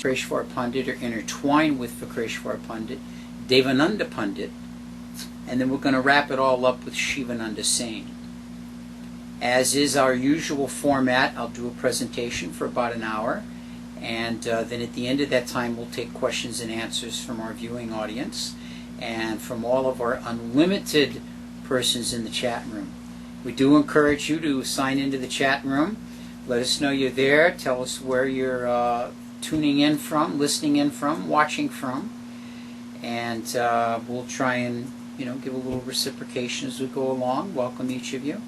Vakreshvara Pandit are intertwined with Vakreshvara Pandit, Devananda Pandit, and then we're going to wrap it all up with Shivananda Sena. As is our usual format, I'll do a presentation for about an hour, and then at the end of that time we'll take questions and answers from our viewing audience and from all of our unlimited persons in the chat room. We do encourage you to sign into the chat room. Let us know you're there. Tell us where you're tuning in from, listening in from, watching from, and we'll try and give a little reciprocation as we go along. Welcome each of you.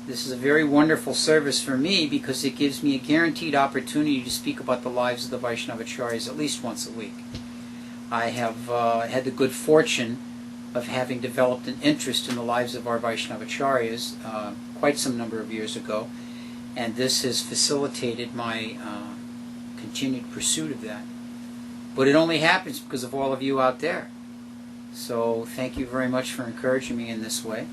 This is a very wonderful service for me because it gives me a guaranteed opportunity to speak about the lives of the Vaishnavacharyas at least once a week. I have had the good fortune of having developed an interest in the lives of our Vaishnavacharyas quite some number of years ago, and this has facilitated my continued pursuit of that. But it only happens because of all of you out there. So thank you very much for encouraging me in this way.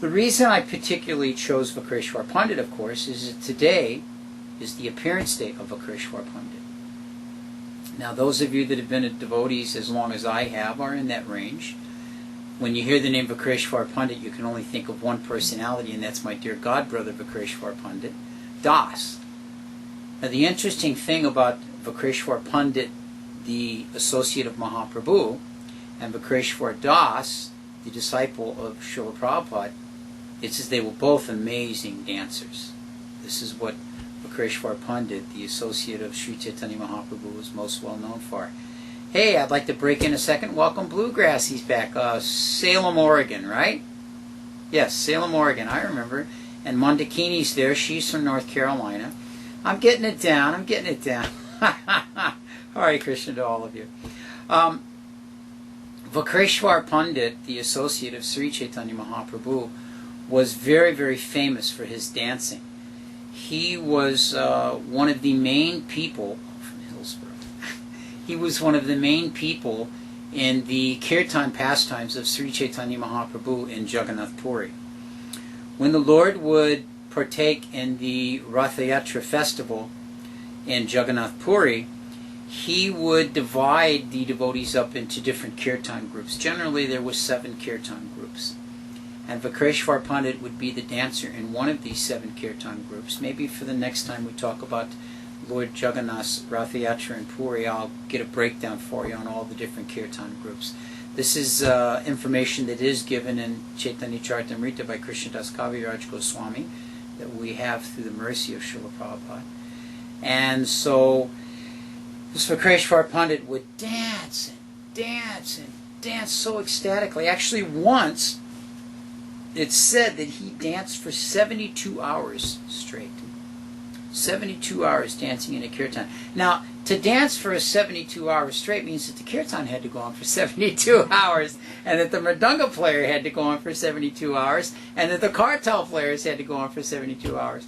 The reason I particularly chose Vakreshvara Pandit, of course, is that today is the appearance date of Vakreshvara Pandit. Now, those of you that have been devotees as long as I have are in that range. When you hear the name Vakreshvara Pandit, you can only think of one personality, and that's my dear godbrother Vakreshvara Pandit, Das. Now, the interesting thing about Vakreshvara Pandit, the associate of Mahaprabhu, and Vakreshvara Das, the disciple of Srila Prabhupada, it's as they were both amazing dancers. This is what Vakreshvara Pandit, the associate of Sri Chaitanya Mahaprabhu, was most well known for. Hey, I'd like to break in a second. Welcome Bluegrass, he's back. Salem, Oregon, right? Yes, Salem, Oregon, I remember. And Mondakini's there, she's from North Carolina. I'm getting it down, I'm getting it down. Hare Krishna to all of you. Vakreshvara Pandit, the associate of Sri Chaitanya Mahaprabhu, was very, very famous for his dancing. He was one of the main people, from Hillsborough, he was one of the main people in the kirtan pastimes of Sri Chaitanya Mahaprabhu in Jagannath Puri. When the Lord would partake in the Ratha Yatra festival in Jagannath Puri, he would divide the devotees up into different kirtan groups. Generally there were 7 kirtan groups. And Vakreshvara Pandit would be the dancer in one of these 7 kirtan groups. Maybe for the next time we talk about Lord Jagannath's Ratha Yatra in Puri, I'll get a breakdown for you on all the different kirtan groups. This is information that is given in Chaitanya Charitamrita by Krishna Das Kaviraj Goswami that we have through the mercy of Srila Prabhupada. And so this Vakreshvara Pandit would dance and dance and dance so ecstatically. Actually, once it's said that he danced for 72 hours straight. 72 hours dancing in a kirtan. Now, to dance for a 72 hours straight means that the kirtan had to go on for 72 hours, and that the mridanga player had to go on for 72 hours, and that the kartal players had to go on for 72 hours,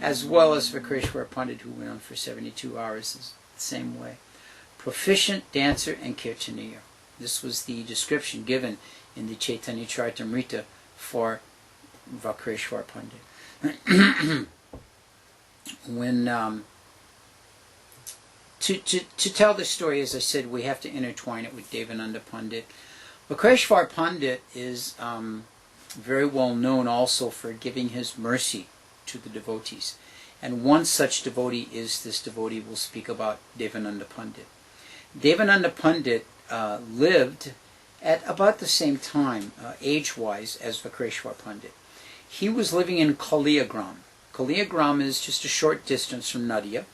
as well as Vakreshvara Pandit, who went on for 72 hours the same way. Proficient dancer and kirtaniya. This was the description given in the Chaitanya Charitamrita for Vakreshvara Pandit. When to tell the story, as I said, we have to intertwine it with Devananda Pandit. Vakreshvara Pandit is very well known also for giving his mercy to the devotees. And one such devotee is this devotee we'll speak about, Devananda Pandit. Devananda Pandit lived at about the same time, age-wise, as Vakreshvara Pandit. He was living in Kaliyagram. Kaliyagram is just a short distance from Nadia.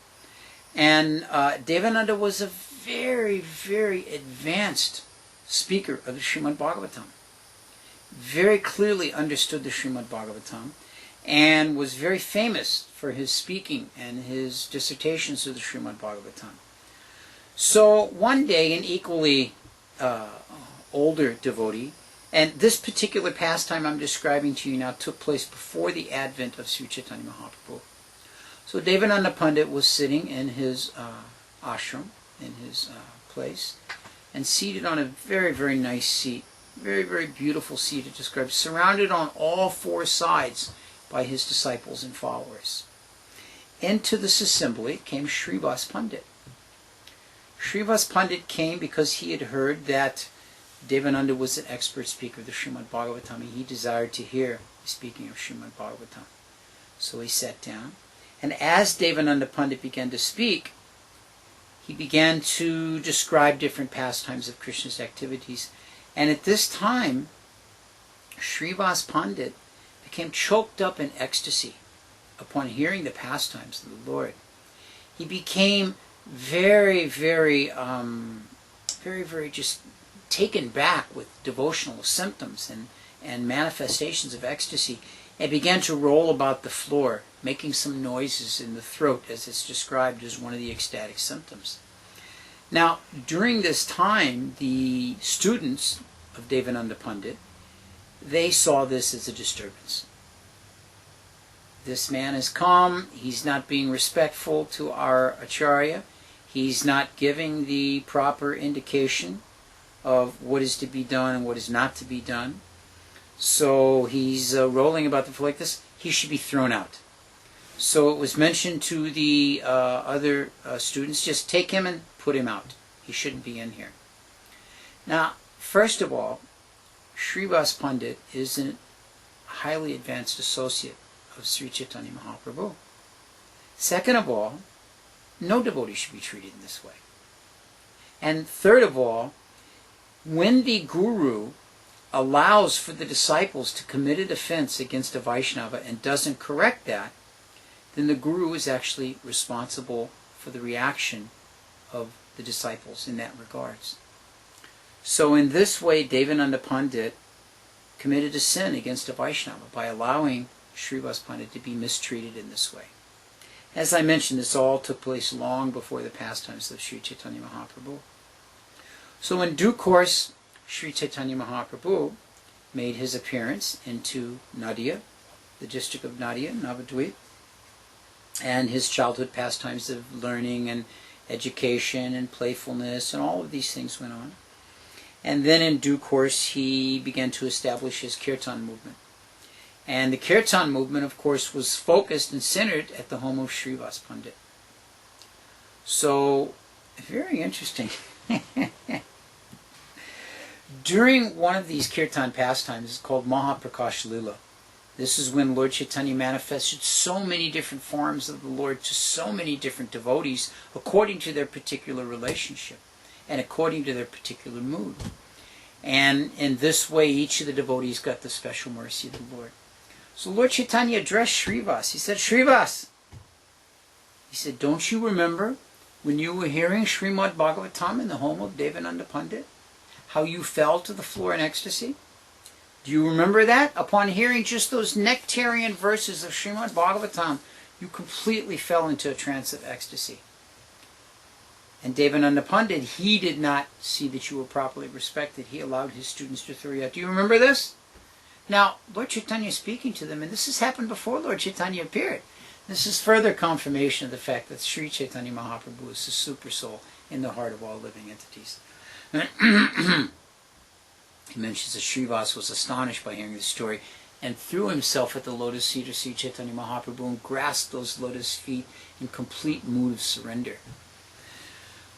And Devananda was a very, very advanced speaker of the Srimad Bhagavatam. Very clearly understood the Srimad Bhagavatam and was very famous for his speaking and his dissertations of the Srimad Bhagavatam. So one day, an equally older devotee, and this particular pastime I'm describing to you now took place before the advent of Sri Chaitanya Mahaprabhu. So Devananda Pandit was sitting in his ashram, in his place, and seated on a very, very nice seat, very, very beautiful seat, it describes, surrounded on all 4 sides by his disciples and followers. Into this assembly came Srivas Pandit. Srivas Pandit came because he had heard that Devananda was an expert speaker of the Srimad Bhagavatam, and he desired to hear the speaking of Srimad Bhagavatam. So he sat down, and as Devananda Pandit began to speak, he began to describe different pastimes of Krishna's activities. And at this time, Srivas Pandit became choked up in ecstasy upon hearing the pastimes of the Lord. He became very just taken back with devotional symptoms and manifestations of ecstasy, and began to roll about the floor, making some noises in the throat, as it's described as one of the ecstatic symptoms. Now, during this time, the students of Devananda Pandit, they saw this as a disturbance. This man has come, he's not being respectful to our Acharya, he's not giving the proper indication of what is to be done and what is not to be done. So he's rolling about the floor like this. He should be thrown out. So it was mentioned to the other students, just take him and put him out. He shouldn't be in here. Now, first of all, Srivas Pandit is a highly advanced associate of Sri Chaitanya Mahaprabhu. Second of all, no devotee should be treated in this way. And third of all, when the Guru allows for the disciples to commit an offense against a Vaishnava and doesn't correct that, then the Guru is actually responsible for the reaction of the disciples in that regards. So in this way, Devananda Pandit committed a sin against a Vaishnava by allowing Srivas Pandit to be mistreated in this way. As I mentioned, this all took place long before the pastimes of Sri Chaitanya Mahaprabhu. So in due course, Sri Chaitanya Mahaprabhu made his appearance into Nadia, the district of Nadia, Navadvip, and his childhood pastimes of learning and education and playfulness and all of these things went on. And then in due course he began to establish his Kirtan movement. And the Kirtan movement, of course, was focused and centered at the home of Srivas Pandit. So, very interesting. During one of these Kirtan pastimes, it's called Mahaprakash Lila. This is when Lord Chaitanya manifested so many different forms of the Lord to so many different devotees according to their particular relationship and according to their particular mood. And in this way, each of the devotees got the special mercy of the Lord. So Lord Chaitanya addressed Srivas. He said, Srivas, he said, don't you remember when you were hearing Srimad Bhagavatam in the home of Devananda Pandit? How you fell to the floor in ecstasy? Do you remember that? Upon hearing just those nectarian verses of Srimad Bhagavatam, you completely fell into a trance of ecstasy. And Devananda Pandit, he did not see that you were properly respected. He allowed his students to throw you out. Do you remember this? Now, Lord Chaitanya is speaking to them, and this has happened before Lord Chaitanya appeared. This is further confirmation of the fact that Sri Chaitanya Mahaprabhu is the super soul in the heart of all living entities. He mentions that Srivas was astonished by hearing the story and threw himself at the lotus feet of Sri Chaitanya Mahaprabhu and grasped those lotus feet in complete mood of surrender.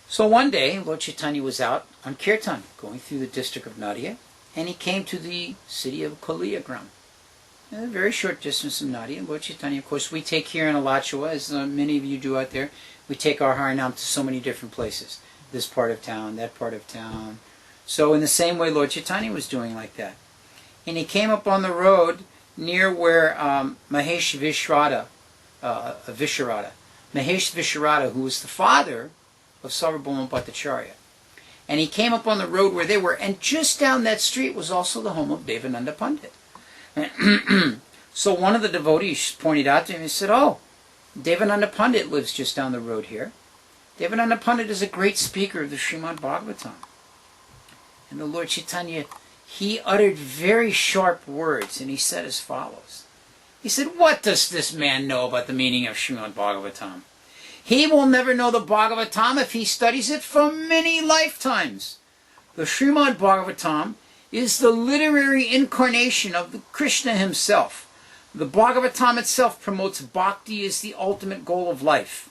So one day, Lord Chaitanya was out on Kirtan, going through the district of Nadia, and he came to the city of Kaliyagram. A very short distance from Nadia. Lord Chaitanya, of course, we take here in Alachua, as many of you do out there, we take our Harinam to so many different places. This part of town, that part of town. So in the same way, Lord Chaitanya was doing like that. And he came up on the road near where Mahesh Visharada, who was the father of Sarvabhauma Bhattacharya. And he came up on the road where they were, and just down that street was also the home of Devananda Pandit. So one of the devotees pointed out to him and said, oh, Devananda Pandit lives just down the road here. Devananda Pandit is a great speaker of the Srimad Bhagavatam. And the Lord Chaitanya, he uttered very sharp words, and he said as follows. He said, what does this man know about the meaning of Srimad Bhagavatam? He will never know the Bhagavatam if he studies it for many lifetimes. The Srimad Bhagavatam is the literary incarnation of the Krishna himself. The Bhagavatam itself promotes bhakti as the ultimate goal of life.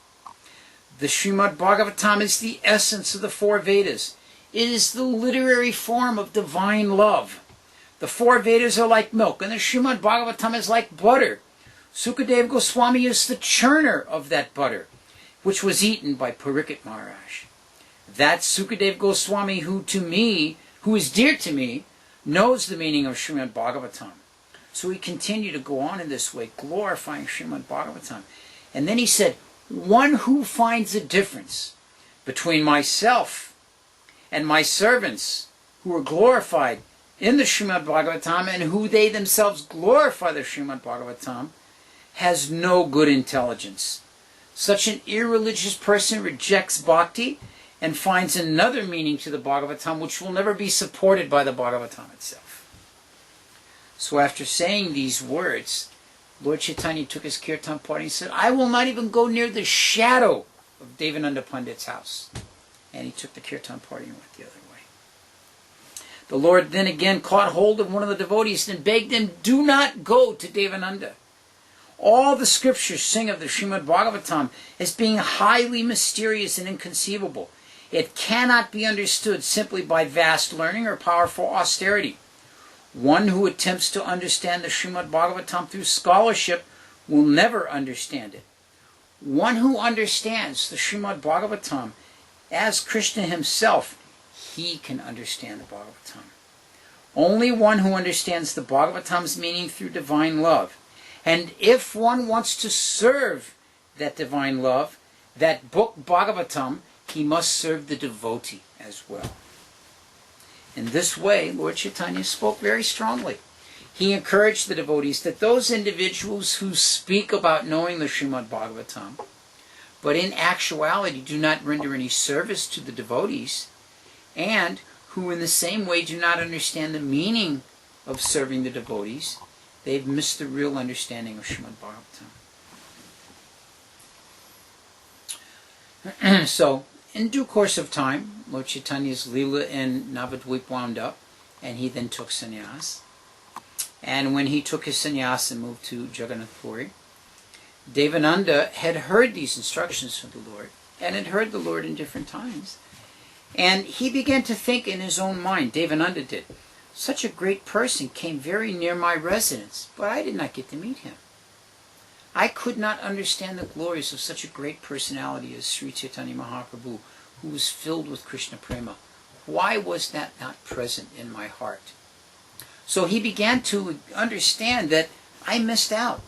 The Srimad Bhagavatam is the essence of the four Vedas. It is the literary form of divine love. The four Vedas are like milk, and the Srimad Bhagavatam is like butter. Sukadeva Goswami is the churner of that butter, which was eaten by Parikshit Maharaj. That Sukadeva Goswami who is dear to me, knows the meaning of Srimad Bhagavatam. So he continued to go on in this way, glorifying Srimad Bhagavatam. And then he said, one who finds a difference between myself and my servants who are glorified in the Srimad Bhagavatam and who they themselves glorify the Srimad Bhagavatam has no good intelligence. Such an irreligious person rejects bhakti and finds another meaning to the Bhagavatam which will never be supported by the Bhagavatam itself. So after saying these words, Lord Chaitanya took his kirtan party and said, I will not even go near the shadow of Devananda Pandit's house. And he took the kirtan party and went the other way. The Lord then again caught hold of one of the devotees and begged him, do not go to Devananda. All the scriptures sing of the Srimad Bhagavatam as being highly mysterious and inconceivable. It cannot be understood simply by vast learning or powerful austerity. One who attempts to understand the Srimad Bhagavatam through scholarship will never understand it. One who understands the Srimad Bhagavatam as Krishna himself, he can understand the Bhagavatam. Only one who understands the Bhagavatam's meaning through divine love. And if one wants to serve that divine love, that book Bhagavatam, he must serve the devotee as well. In this way, Lord Chaitanya spoke very strongly. He encouraged the devotees that those individuals who speak about knowing the Srimad Bhagavatam, but in actuality do not render any service to the devotees, and who in the same way do not understand the meaning of serving the devotees, they've missed the real understanding of Srimad Bhagavatam. So, in due course of time, Lord Chaitanya's Leela in Navadvip wound up, and he then took sannyas. And when he took his sannyas and moved to Jagannath Puri, Devananda had heard these instructions from the Lord, and had heard the Lord in different times. And he began to think in his own mind, Devananda did, such a great person came very near my residence, but I did not get to meet him. I could not understand the glories of such a great personality as Sri Chaitanya Mahaprabhu, who was filled with Krishna Prema. Why was that not present in my heart? So he began to understand that I missed out.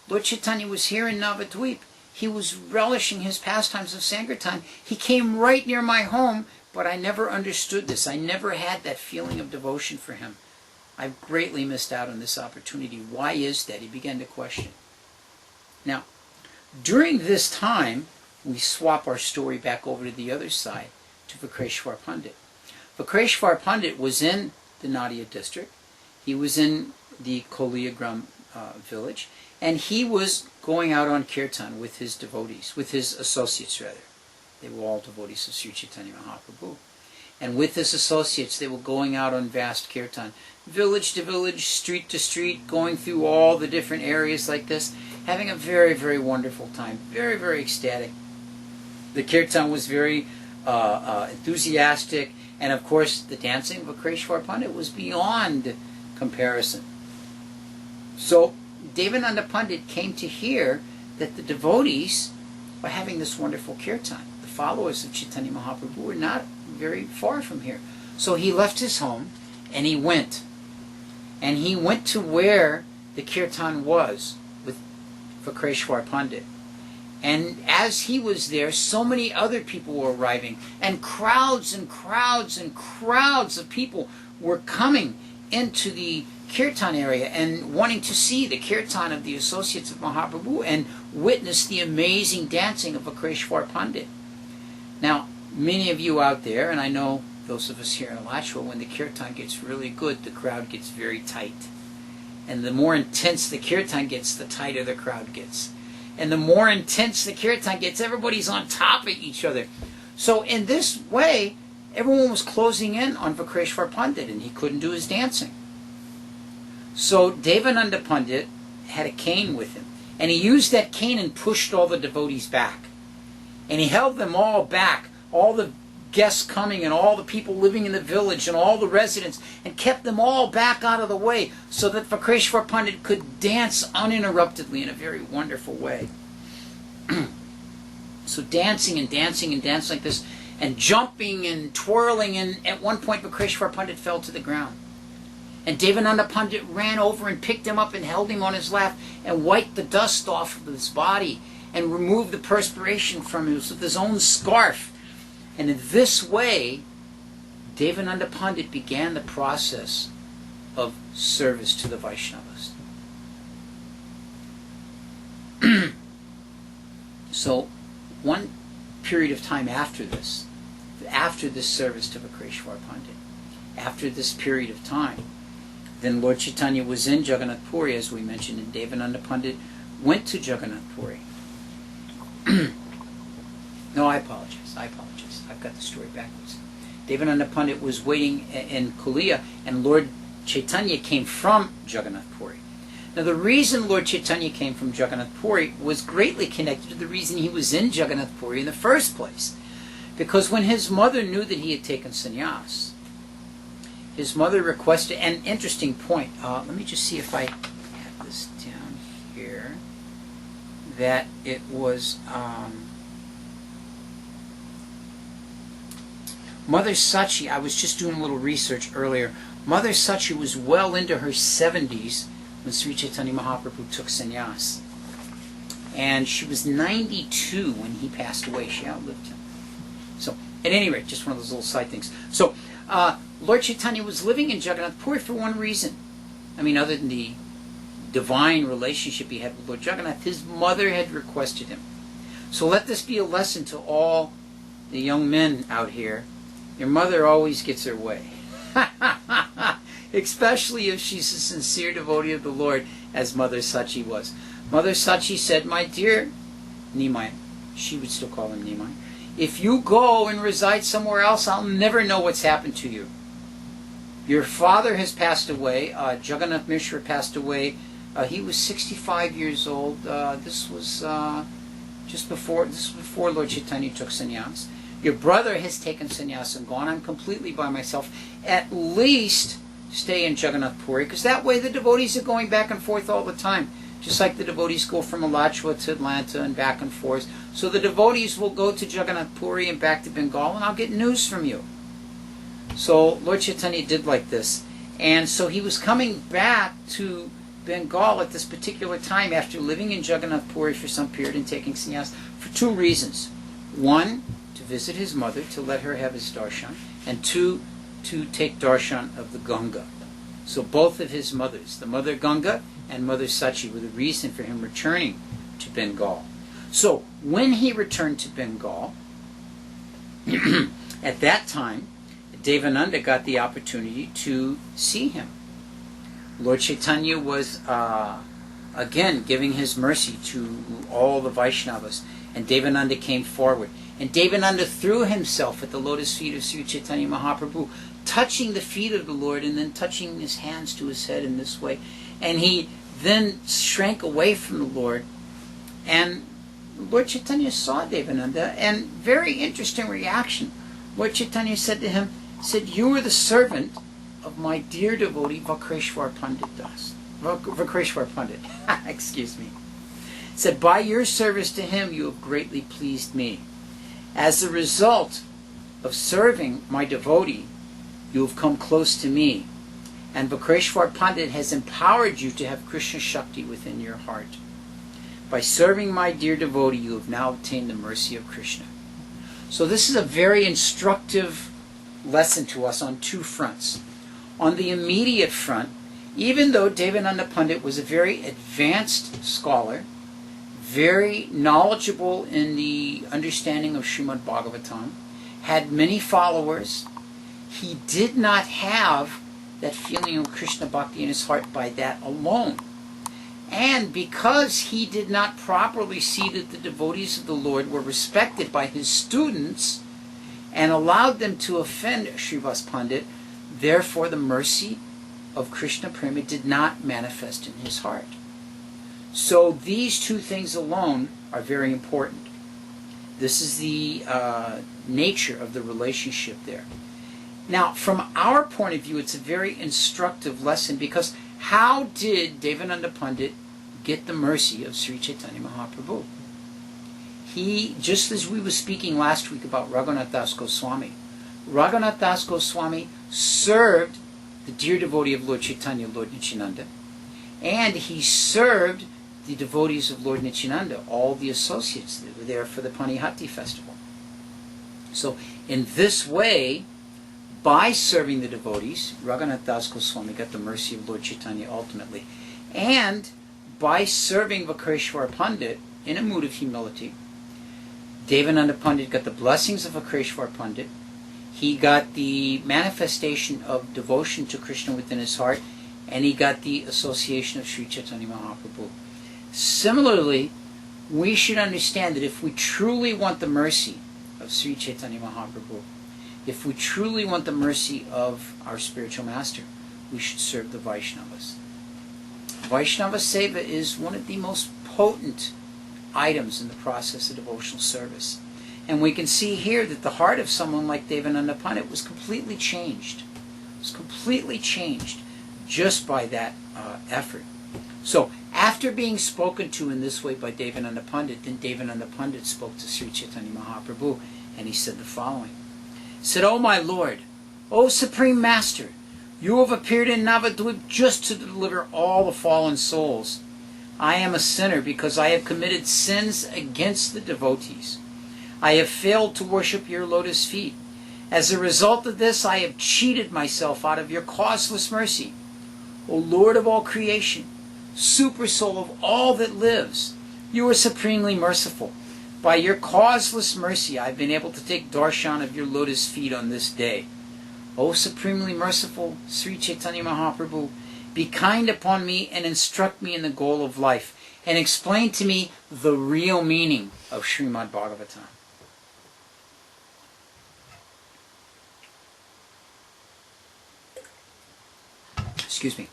Lord Chaitanya was here in Navadvip. He was relishing his pastimes of Sankirtan. He came right near my home, but I never understood this. I never had that feeling of devotion for him. I've greatly missed out on this opportunity. Why is that? He began to question. Now, during this time, we swap our story back over to the other side, to Vakreshvara Pandit. Vakreshvara Pandit was in the Nadia district. He was in the Koliagram village, and he was going out on kirtan with his devotees, with his associates rather. They were all devotees of Sri Chaitanya Mahaprabhu. And with his associates, they were going out on vast kirtan, village to village, street to street, going through all the different areas like this, having a very, very wonderful time, very, very ecstatic. The kirtan was very enthusiastic, and of course the dancing of Vakreshvara Pandit was beyond comparison. So Devananda Pandit came to hear that the devotees were having this wonderful kirtan. The followers of Chaitanya Mahaprabhu were not very far from here. So he left his home and he went. And he went to where the kirtan was with Vakreshvara Pandit. And as he was there, so many other people were arriving, and crowds and crowds and crowds of people were coming into the kirtan area and wanting to see the kirtan of the associates of Mahaprabhu and witness the amazing dancing of Vakreshvara Pandit. Now, many of you out there, and I know those of us here in Alachua, when the kirtan gets really good, the crowd gets very tight. And the more intense the kirtan gets, the tighter the crowd gets. And the more intense the kirtan gets, everybody's on top of each other. So in this way, everyone was closing in on Vakreshvara Pandit, and he couldn't do his dancing. So Devananda Pandit had a cane with him, and he used that cane and pushed all the devotees back. And he held them all back, all the guests coming and all the people living in the village and all the residents, and kept them all back out of the way so that Vakreshvara Pandit could dance uninterruptedly in a very wonderful way. So dancing and dancing and dancing like this, and jumping and twirling, and at one point Vakreshvara Pandit fell to the ground. And Devananda Pandit ran over and picked him up and held him on his lap and wiped the dust off of his body and removed the perspiration from him with his own scarf. And in this way, Devananda Pandit began the process of service to the Vaishnavas. So, one period of time after this service to Vakreshvara Pandit, after this period of time, then Lord Chaitanya was in Jagannath Puri, as we mentioned, and Devananda Pandit went to Jagannath Puri. No, I apologize. I've got the story backwards. Devananda Pandit was waiting in Kulia, and Lord Chaitanya came from Jagannath Puri. Now, the reason Lord Chaitanya came from Jagannath Puri was greatly connected to the reason he was in Jagannath Puri in the first place. Because when his mother knew that he had taken sannyas, his mother requested, an interesting point, let me just see if I have this down here, that it was Mother Sachi. I was just doing a little research earlier. Mother Sachi was well into her 70s when Sri Chaitanya Mahaprabhu took sannyas. And she was 92 when he passed away. She outlived him. So, at any rate, just one of those little side things. So, Lord Chaitanya was living in Jagannath Puri for one reason. I mean, other than the divine relationship he had with Lord Jagannath, his mother had requested him. So let this be a lesson to all the young men out here. Your mother always gets her way. Especially if she's a sincere devotee of the Lord, as Mother Sachi was. Mother Sachi said, "My dear Nimai," she would still call him Nimai, "if you go and reside somewhere else, I'll never know what's happened to you. Your father has passed away. Jagannath Mishra passed away. He was 65 years old. This was before Lord Chaitanya took sannyas. Your brother has taken sannyas and gone. I'm completely by myself. At least stay in Jagannath Puri, because that way the devotees are going back and forth all the time. Just like the devotees go from Alachua to Atlanta and back and forth. So the devotees will go to Jagannath Puri and back to Bengal, and I'll get news from you." So Lord Chaitanya did like this. And so he was coming back to Bengal at this particular time after living in Jagannath Puri for some period and taking sannyas for two reasons. One, to visit his mother, to let her have his darshan, and two, to take darshan of the Ganga. So both of his mothers, the Mother Ganga and Mother Sachi, were the reason for him returning to Bengal. So when he returned to Bengal, at that time, Devananda got the opportunity to see him. Lord Chaitanya was again giving his mercy to all the Vaishnavas, and Devananda came forward. And Devananda threw himself at the lotus feet of Sri Chaitanya Mahaprabhu, touching the feet of the Lord and then touching his hands to his head in this way. And he then shrank away from the Lord. And Lord Chaitanya saw Devananda, and very interesting reaction. Lord Chaitanya said to him, "You are the servant of my dear devotee Vakreshvara Pandit Das." Vakreshvara Pandit, excuse me. Said, "By your service to him you have greatly pleased me. As a result of serving my devotee, you have come close to me, and Vakreshvara Pandit has empowered you to have Krishna Shakti within your heart. By serving my dear devotee, you have now obtained the mercy of Krishna." So this is a very instructive lesson to us on two fronts. On the immediate front, even though Devananda Pandit was a very advanced scholar, very knowledgeable in the understanding of Srimad Bhagavatam, had many followers, he did not have that feeling of Krishna Bhakti in his heart by that alone. And because he did not properly see that the devotees of the Lord were respected by his students and allowed them to offend Srivas Pandit, therefore the mercy of Krishna Prema did not manifest in his heart. So these two things alone are very important. This is the nature of the relationship there. Now, from our point of view, it's a very instructive lesson, because how did Devananda Pandit get the mercy of Sri Chaitanya Mahaprabhu? He, just as we were speaking last week about Raghunath Das Goswami, Raghunath Das Goswami served the dear devotee of Lord Chaitanya, Lord Nityananda, and he served the devotees of Lord Nityananda, all the associates that were there for the Panihati festival. So in this way, by serving the devotees, Raghunath Das Goswami got the mercy of Lord Chaitanya ultimately. And by serving Vakreshvara Pandit in a mood of humility, Devananda Pandit got the blessings of Vakreshvara Pandit. He got the manifestation of devotion to Krishna within his heart, and he got the association of Sri Chaitanya Mahaprabhu. Similarly, we should understand that if we truly want the mercy of Sri Chaitanya Mahaprabhu, if we truly want the mercy of our spiritual master, we should serve the Vaishnavas. Vaishnava Seva is one of the most potent items in the process of devotional service. And we can see here that the heart of someone like Devananda Pandit was completely changed. It was completely changed just by that effort. So, after being spoken to in this way by Devananda Pandit, then Devananda Pandit spoke to Sri Chaitanya Mahaprabhu, and he said the following. He said, "O my Lord, O Supreme Master, you have appeared in Navadvip just to deliver all the fallen souls. I am a sinner because I have committed sins against the devotees. I have failed to worship your lotus feet. As a result of this, I have cheated myself out of your causeless mercy. O Lord of all creation, super soul of all that lives, you are supremely merciful. By your causeless mercy, I have been able to take darshan of your lotus feet on this day. O supremely merciful Sri Chaitanya Mahaprabhu, be kind upon me and instruct me in the goal of life, and explain to me the real meaning of Srimad Bhagavatam." Excuse me.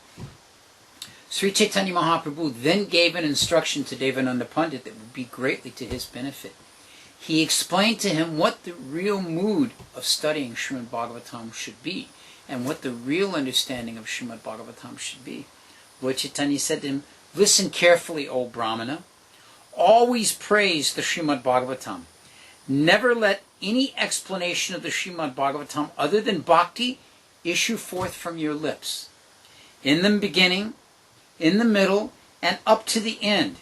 Sri Chaitanya Mahaprabhu then gave an instruction to Devananda Pandit that would be greatly to his benefit. He explained to him what the real mood of studying Srimad Bhagavatam should be, and what the real understanding of Srimad Bhagavatam should be. Lord Chaitanya said to him, "Listen carefully, O Brahmana. Always praise the Srimad Bhagavatam. Never let any explanation of the Srimad Bhagavatam other than bhakti issue forth from your lips. In the beginning, in the middle, and up to the end,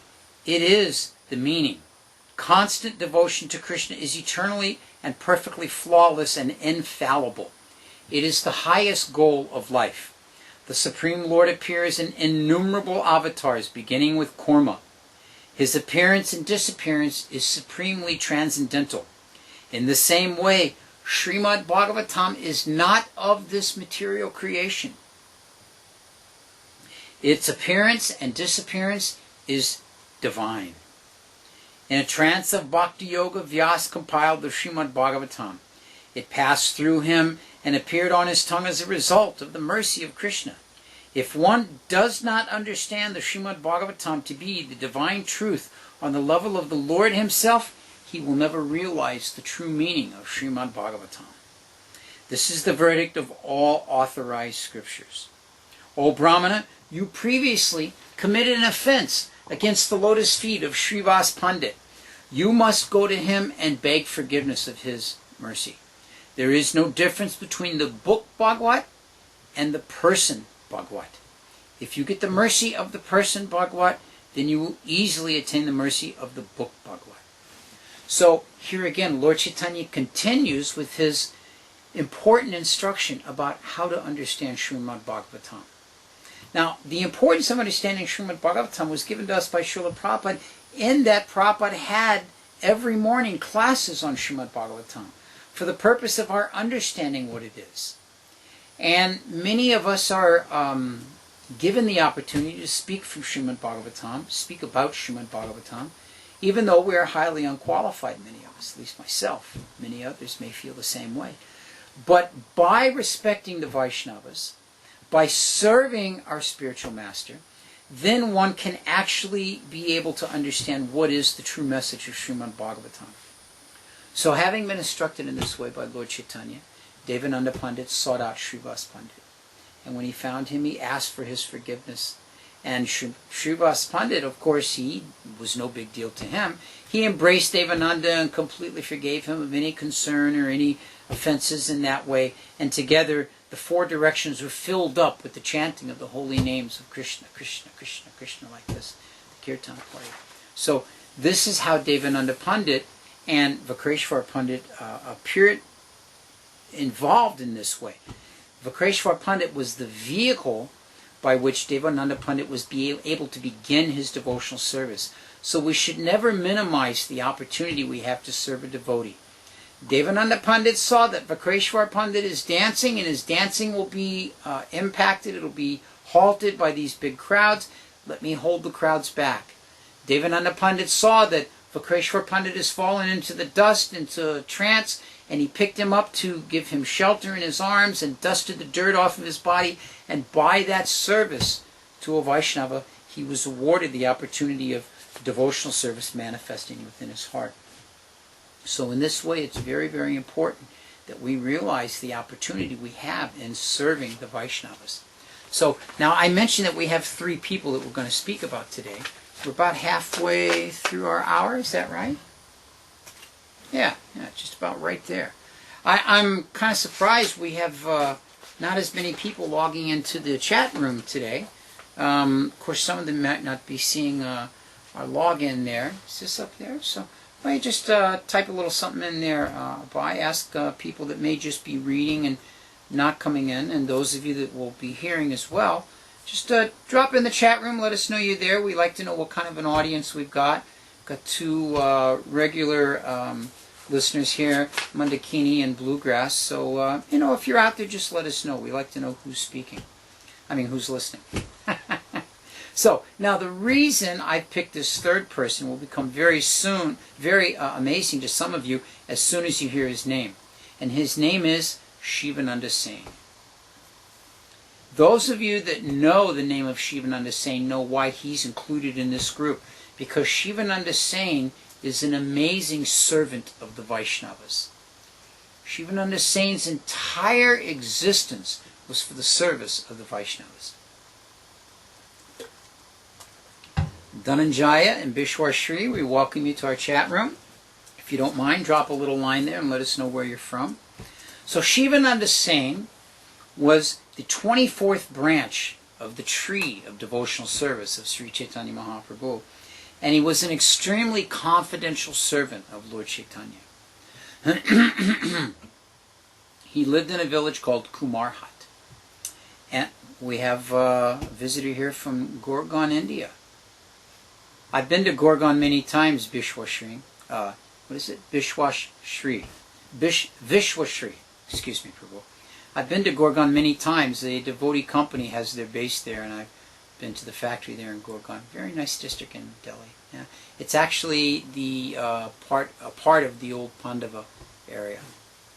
it is the meaning. Constant devotion to Krishna is eternally and perfectly flawless and infallible. It is the highest goal of life. The Supreme Lord appears in innumerable avatars, beginning with Kurma. His appearance and disappearance is supremely transcendental. In the same way, Srimad Bhagavatam is not of this material creation. Its appearance and disappearance is divine. In a trance of Bhakti Yoga, Vyas compiled the Srimad Bhagavatam. It passed through him and appeared on his tongue as a result of the mercy of Krishna. If one does not understand the Srimad Bhagavatam to be the divine truth on the level of the Lord himself, he will never realize the true meaning of Srimad Bhagavatam. This is the verdict of all authorized scriptures. O Brahmana, you previously committed an offense against the lotus feet of Srivas Pandit. You must go to him and beg forgiveness of his mercy. There is no difference between the book Bhagavad and the person Bhagavad. If you get the mercy of the person Bhagavad, then you will easily attain the mercy of the book Bhagavad. So here again, Lord Chaitanya continues with his important instruction about how to understand Srimad Bhagavatam. Now, the importance of understanding Srimad Bhagavatam was given to us by Srila Prabhupada, in that Prabhupada had every morning classes on Srimad Bhagavatam for the purpose of our understanding what it is. And many of us are given the opportunity to speak from Srimad Bhagavatam, speak about Srimad Bhagavatam, even though we are highly unqualified, many of us, at least myself. Many others may feel the same way. But by respecting the Vaishnavas, by serving our spiritual master, then one can actually be able to understand what is the true message of Srimad Bhagavatam. So having been instructed in this way by Lord Chaitanya, Devananda Pandit sought out Srivas Pandit. And when he found him, he asked for his forgiveness. And Srivas Pandit, of course, he was no big deal to him. He embraced Devananda and completely forgave him of any concern or any offenses in that way. And together, the four directions were filled up with the chanting of the holy names of Krishna, Krishna, Krishna, Krishna, like this, the Kirtan party. So this is how Devananda Pandit and Vakreshvara Pandit appeared involved in this way. Vakreshvara Pandit was the vehicle by which Devananda Pandit was able to begin his devotional service. So we should never minimize the opportunity we have to serve a devotee. Devananda Pandit saw that Vakreshvara Pandit is dancing, and his dancing will be impacted, it will be halted by these big crowds. Let me hold the crowds back. Devananda Pandit saw that Vakreshvara Pandit has fallen into the dust, into a trance, and he picked him up to give him shelter in his arms and dusted the dirt off of his body. And by that service to a Vaishnava, he was awarded the opportunity of devotional service manifesting within his heart. So in this way, it's very, very important that we realize the opportunity we have in serving the Vaishnavas. So now I mentioned that we have 3 people that we're going to speak about today. We're about halfway through our hour, is that right? Yeah, just about right there. I'm kind of surprised we have not as many people logging into the chat room today. Of course, some of them might not be seeing our login there. Is this up there? So why don't you just type a little something in there. I ask people that may just be reading and not coming in, and those of you that will be hearing as well, just drop in the chat room. Let us know you're there. We like to know what kind of an audience we've got. Got 2 regular listeners here, Mandakini and Bluegrass. So, if you're out there, just let us know. We like to know who's speaking. Who's listening. So, now the reason I picked this 3rd person will become very soon, very amazing to some of you as soon as you hear his name. And his name is Shivananda Sena. Those of you that know the name of Shivananda Sena know why he's included in this group. Because Shivananda Sena is an amazing servant of the Vaishnavas. Shivananda Sena's entire existence was for the service of the Vaishnavas. Dhananjaya and Bishwashri, we welcome you to our chat room. If you don't mind, drop a little line there and let us know where you're from. So Shivananda Sena was the 24th branch of the tree of devotional service of Sri Chaitanya Mahaprabhu. And he was an extremely confidential servant of Lord Chaitanya. He lived in a village called Kumarhat. And we have a visitor here from Gurgaon, India. I've been to Gurgaon many times, Bishwashri. What is it? Bishwashri. Vishwashri. Excuse me, Prabhu. I've been to Gurgaon many times. The devotee company has their base there, and I've been to the factory there in Gurgaon. Very nice district in Delhi. Yeah. It's actually the a part of the old Pandava area.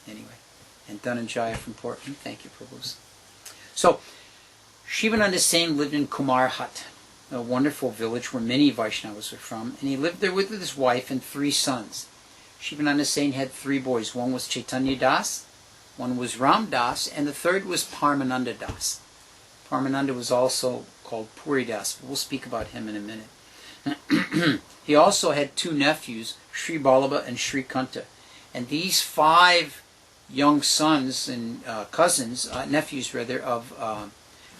Anyway, and Dhananjaya from Portland. Thank you, Prabhus. So, Shivananda Sena lived in Kumarhat, a wonderful village where many Vaishnavas are from, and he lived there with his wife and 3 sons. Shivananda Sena had 3 boys. One was Chaitanya Das, one was Ram Das, and the 3rd was Parmananda Das. Parmananda was also called Puri Das, but we'll speak about him in a minute. He also had 2 nephews, Sri Ballabha and Sri Kanta. And these 5 young sons and cousins, nephews rather, of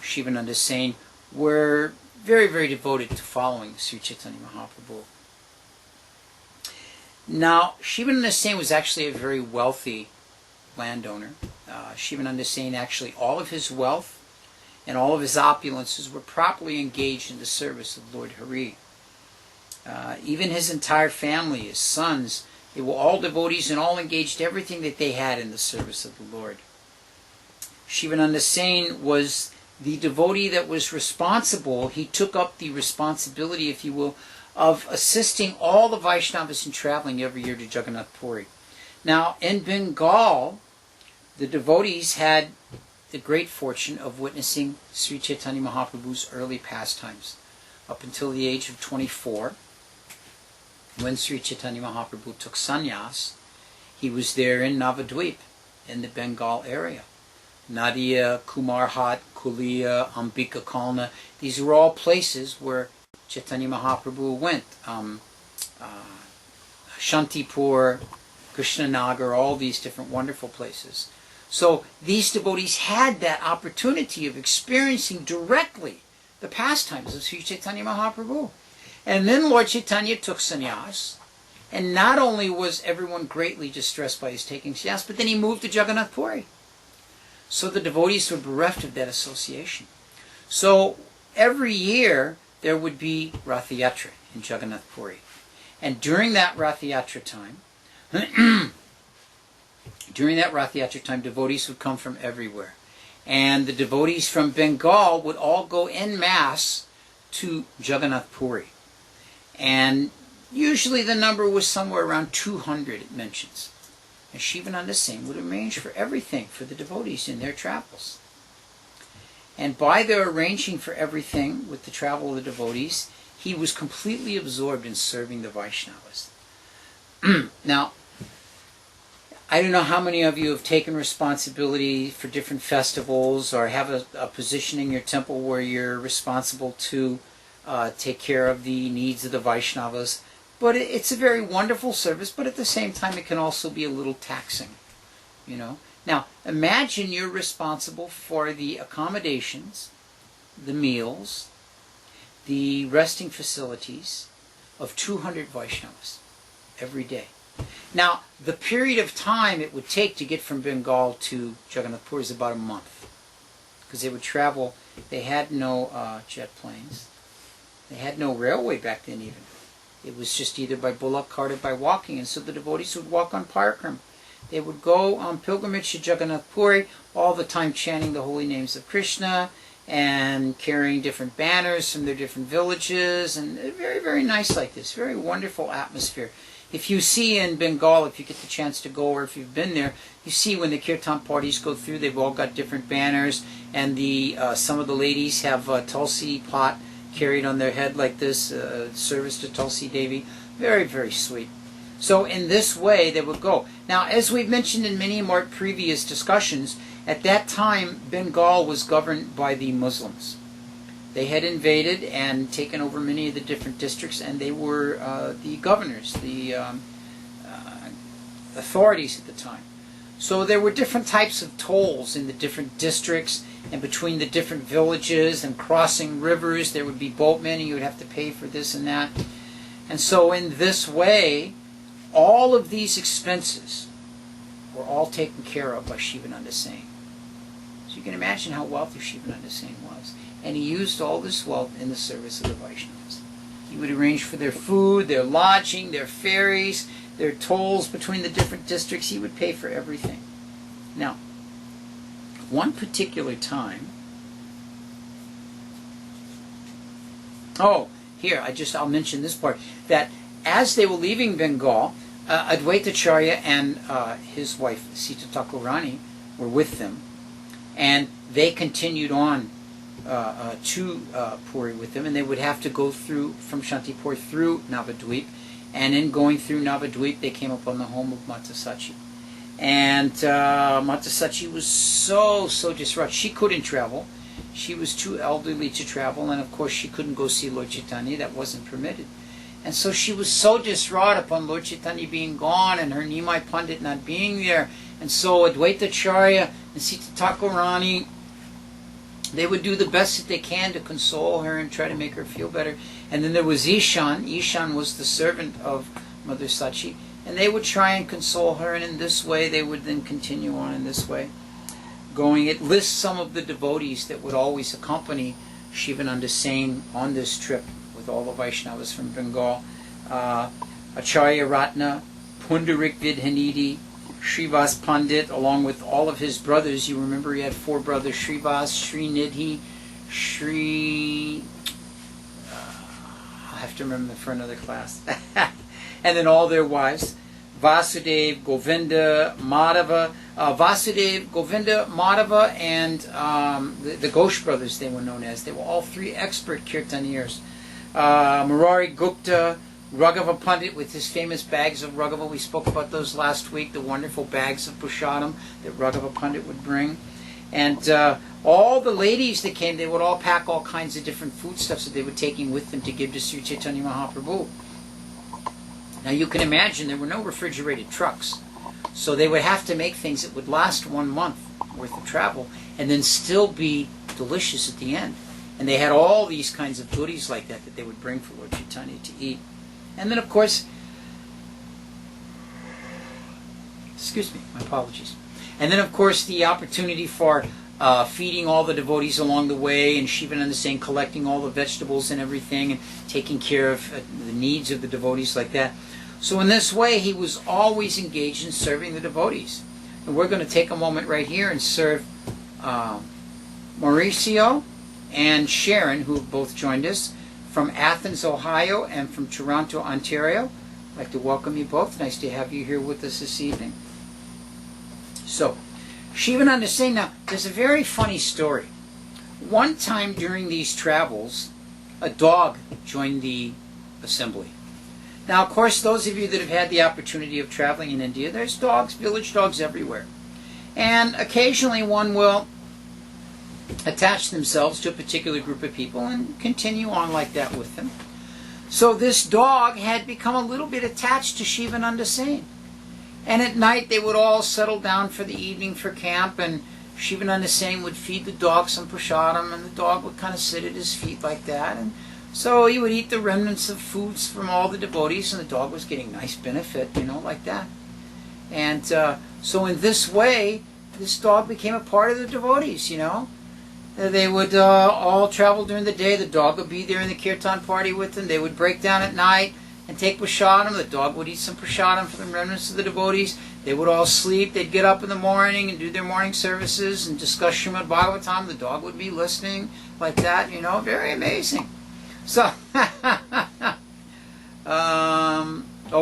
Shivananda Sena were very, very devoted to following Sri Chaitanya Mahaprabhu. Now, Shivananda Sena was actually a very wealthy landowner. Shivananda Sena, actually, all of his wealth and all of his opulences were properly engaged in the service of Lord Hari. Even his entire family, his sons, they were all devotees and all engaged everything that they had in the service of the Lord. Shivananda Sena was the devotee that was responsible. He took up the responsibility, if you will, of assisting all the Vaishnavas in traveling every year to Jagannath Puri. Now, in Bengal, the devotees had the great fortune of witnessing Sri Chaitanya Mahaprabhu's early pastimes up until the age of 24. When Sri Chaitanya Mahaprabhu took sannyas, He was there in Navadvip, in the Bengal area. Nadia, Kumarhat, Kulia, Ambika Kalna, these were all places where Chaitanya Mahaprabhu went. Shantipur, Krishnanagar, all these different wonderful places. So these devotees had that opportunity of experiencing directly the pastimes of Sri Chaitanya Mahaprabhu. And then Lord Chaitanya took sannyas, and not only was everyone greatly distressed by his taking sannyas, but then he moved to Jagannath Puri. So the devotees were bereft of that association. So every year there would be Rath Yatra in Jagannath Puri. And during that Rath Yatra time, devotees would come from everywhere. And the devotees from Bengal would all go en masse to Jagannath Puri. And usually the number was somewhere around 200, it mentions. And Shivananda Sena would arrange for everything for the devotees in their travels. And by their arranging for everything with the travel of the devotees, he was completely absorbed in serving the Vaishnavas. Now, I don't know how many of you have taken responsibility for different festivals or have a position in your temple where you're responsible to take care of the needs of the Vaishnavas. But it's a very wonderful service, but at the same time it can also be a little taxing, you know. Now, imagine you're responsible for the accommodations, the meals, the resting facilities of 200 Vaishnavas every day. Now, the period of time it would take to get from Bengal to Jagannath Puri is about a month, because they would travel. They had no jet planes. They had no railway back then even. It was just either by bullock cart or by walking, and so the devotees would walk on parikram. They would go on pilgrimage to Jagannath Puri, all the time chanting the holy names of Krishna and carrying different banners from their different villages, and very, very nice like this, very wonderful atmosphere. If you see in Bengal, if you get the chance to go, or if you've been there, you see when the kirtan parties go through, they've all got different banners, and some of the ladies have a tulsi pot carried on their head like this, service to Tulsi Devi. Very, very sweet. So in this way they would go. Now, as we've mentioned in many more previous discussions, at that time Bengal was governed by the Muslims. They had invaded and taken over many of the different districts, and they were the governors, the authorities at the time. So there were different types of tolls in the different districts and between the different villages, and crossing rivers. There would be boatmen, and you would have to pay for this and that. And so in this way, all of these expenses were all taken care of by Shivananda Sena. So you can imagine how wealthy Shivananda Sena was. And he used all this wealth in the service of the Vaishnavas. He would arrange for their food, their lodging, their ferries, their tolls between the different districts. He would pay for everything. Now, one particular time, I'll mention this part, that as they were leaving Bengal, Advaitacharya and his wife Sita Thakurani were with them, and they continued on to Puri with them, and they would have to go through from Shantipur through Navadvip, and in going through Navadvip they came upon the home of Mata Sachi. And Mata Sachi was so distraught. She couldn't travel. She was too elderly to travel, and of course she couldn't go see Lord Chaitanya. That wasn't permitted. And so she was so distraught upon Lord Chaitanya being gone and her Nimai Pandit not being there. And so Advaitacharya and Sita Thakurani, they would do the best that they can to console her and try to make her feel better. And then there was Ishan. Ishan was the servant of Mother Sachi. And they would try and console her, and in this way they would then continue on in this way. It lists some of the devotees that would always accompany Shivananda Sena on this trip with all the Vaishnavas from Bengal. Acharya Ratna, Pundarik Vidhanidhi, Srivas Pandit, along with all of his brothers. You remember he had 4 brothers, Srivas, Srinidhi, I'll have to remember for another class. And then all their wives, Vasudev, Govinda, Madhava. Vasudev, Govinda, Madhava, and the Ghosh brothers, they were known as. They were all 3 expert kirtaniers. Murari Gupta, Raghava Pandit with his famous bags of Raghava. We spoke about those last week, the wonderful bags of prasadam that Raghava Pandit would bring. And all the ladies that came, they would all pack all kinds of different foodstuffs that they were taking with them to give to Sri Chaitanya Mahaprabhu. Now you can imagine there were no refrigerated trucks. So they would have to make things that would last 1 month worth of travel and then still be delicious at the end. And they had all these kinds of goodies like that that they would bring for Lord Chaitanya to eat. And then, of course, excuse me, my apologies. And then, of course, the opportunity for feeding all the devotees along the way, and Shivananda Sena collecting all the vegetables and everything, and taking care of the needs of the devotees like that. So in this way, he was always engaged in serving the devotees. And we're going to take a moment right here and serve Mauricio and Sharon, who have both joined us, from Athens, Ohio, and from Toronto, Ontario. I'd like to welcome you both. Nice to have you here with us this evening. So, Shivananda Sena, now, there's a very funny story. One time during these travels, a dog joined the assembly. Now, of course, those of you that have had the opportunity of traveling in India, there's dogs, village dogs everywhere. And occasionally one will attach themselves to a particular group of people and continue on like that with them. So this dog had become a little bit attached to Shivananda Sena. And at night they would all settle down for the evening for camp, and Shivananda Sena would feed the dog some prasadam, and the dog would kind of sit at his feet like that. And so he would eat the remnants of foods from all the devotees, and the dog was getting nice benefit, like that. And so in this way, this dog became a part of the devotees, They would all travel during the day. The dog would be there in the kirtan party with them. They would break down at night and take prasadam. The dog would eat some prasadam for the remnants of the devotees. They would all sleep. They'd get up in the morning and do their morning services and discuss Srimad Bhagavatam. The dog would be listening like that, very amazing. So,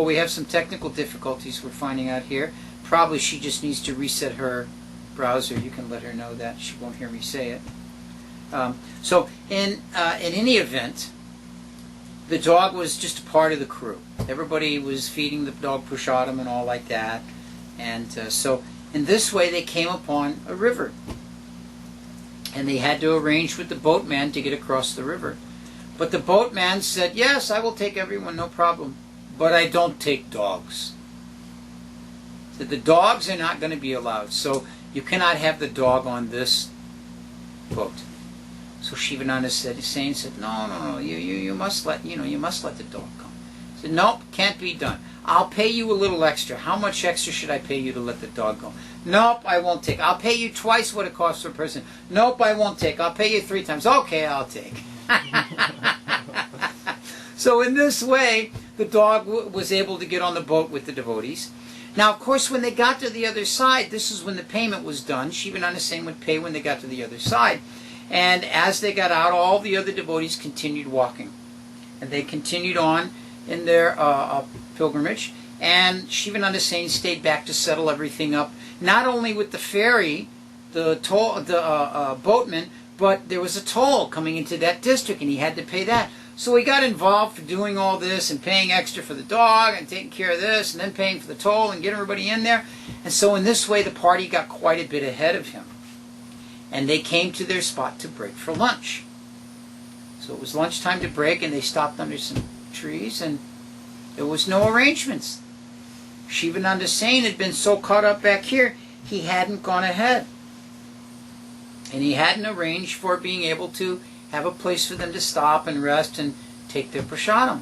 we have some technical difficulties we're finding out here. Probably she just needs to reset her browser. You can let her know that. She won't hear me say it. So in any event, the dog was just a part of the crew. Everybody was feeding the dog prasadam and all like that. And so in this way they came upon a river. And they had to arrange with the boatman to get across the river. But the boatman said, yes, I will take everyone, no problem. But I don't take dogs. Said the dogs are not going to be allowed. So you cannot have the dog on this boat. So Shivananda Sena said, no, you must let the dog come. He said, nope, can't be done. I'll pay you a little extra. How much extra should I pay you to let the dog go? Nope, I won't take. I'll pay you twice what it costs per person. Nope, I won't take. I'll pay you 3 times. Okay, I'll take. So in this way, the dog was able to get on the boat with the devotees. Now, of course, when they got to the other side, this is when the payment was done. Shivananda Sena would pay when they got to the other side. And as they got out, all the other devotees continued walking. And they continued on in their pilgrimage. And Shivananda Sena stayed back to settle everything up, not only with the ferry, the boatman, but there was a toll coming into that district, and he had to pay that. So he got involved for doing all this and paying extra for the dog and taking care of this and then paying for the toll and getting everybody in there. And so in this way, the party got quite a bit ahead of him. And they came to their spot to break for lunch. So it was lunchtime to break, and they stopped under some trees, and there was no arrangements. Shivananda Sena had been so caught up back here, he hadn't gone ahead. And he hadn't arranged for being able to have a place for them to stop and rest and take their prasadam.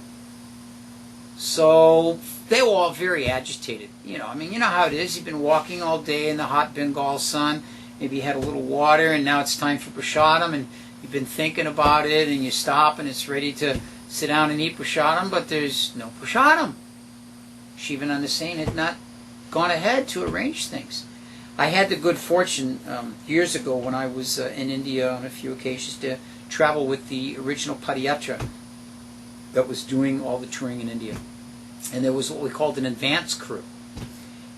So they were all very agitated. You know how it is. You've been walking all day in the hot Bengal sun. Maybe you had a little water, and now it's time for prasadam, and you've been thinking about it, and you stop, and it's ready to sit down and eat prasadam, but there's no prasadam. Shivananda Sena had not gone ahead to arrange things. I had the good fortune years ago when I was in India on a few occasions to travel with the original Padayatra that was doing all the touring in India. And there was what we called an advance crew.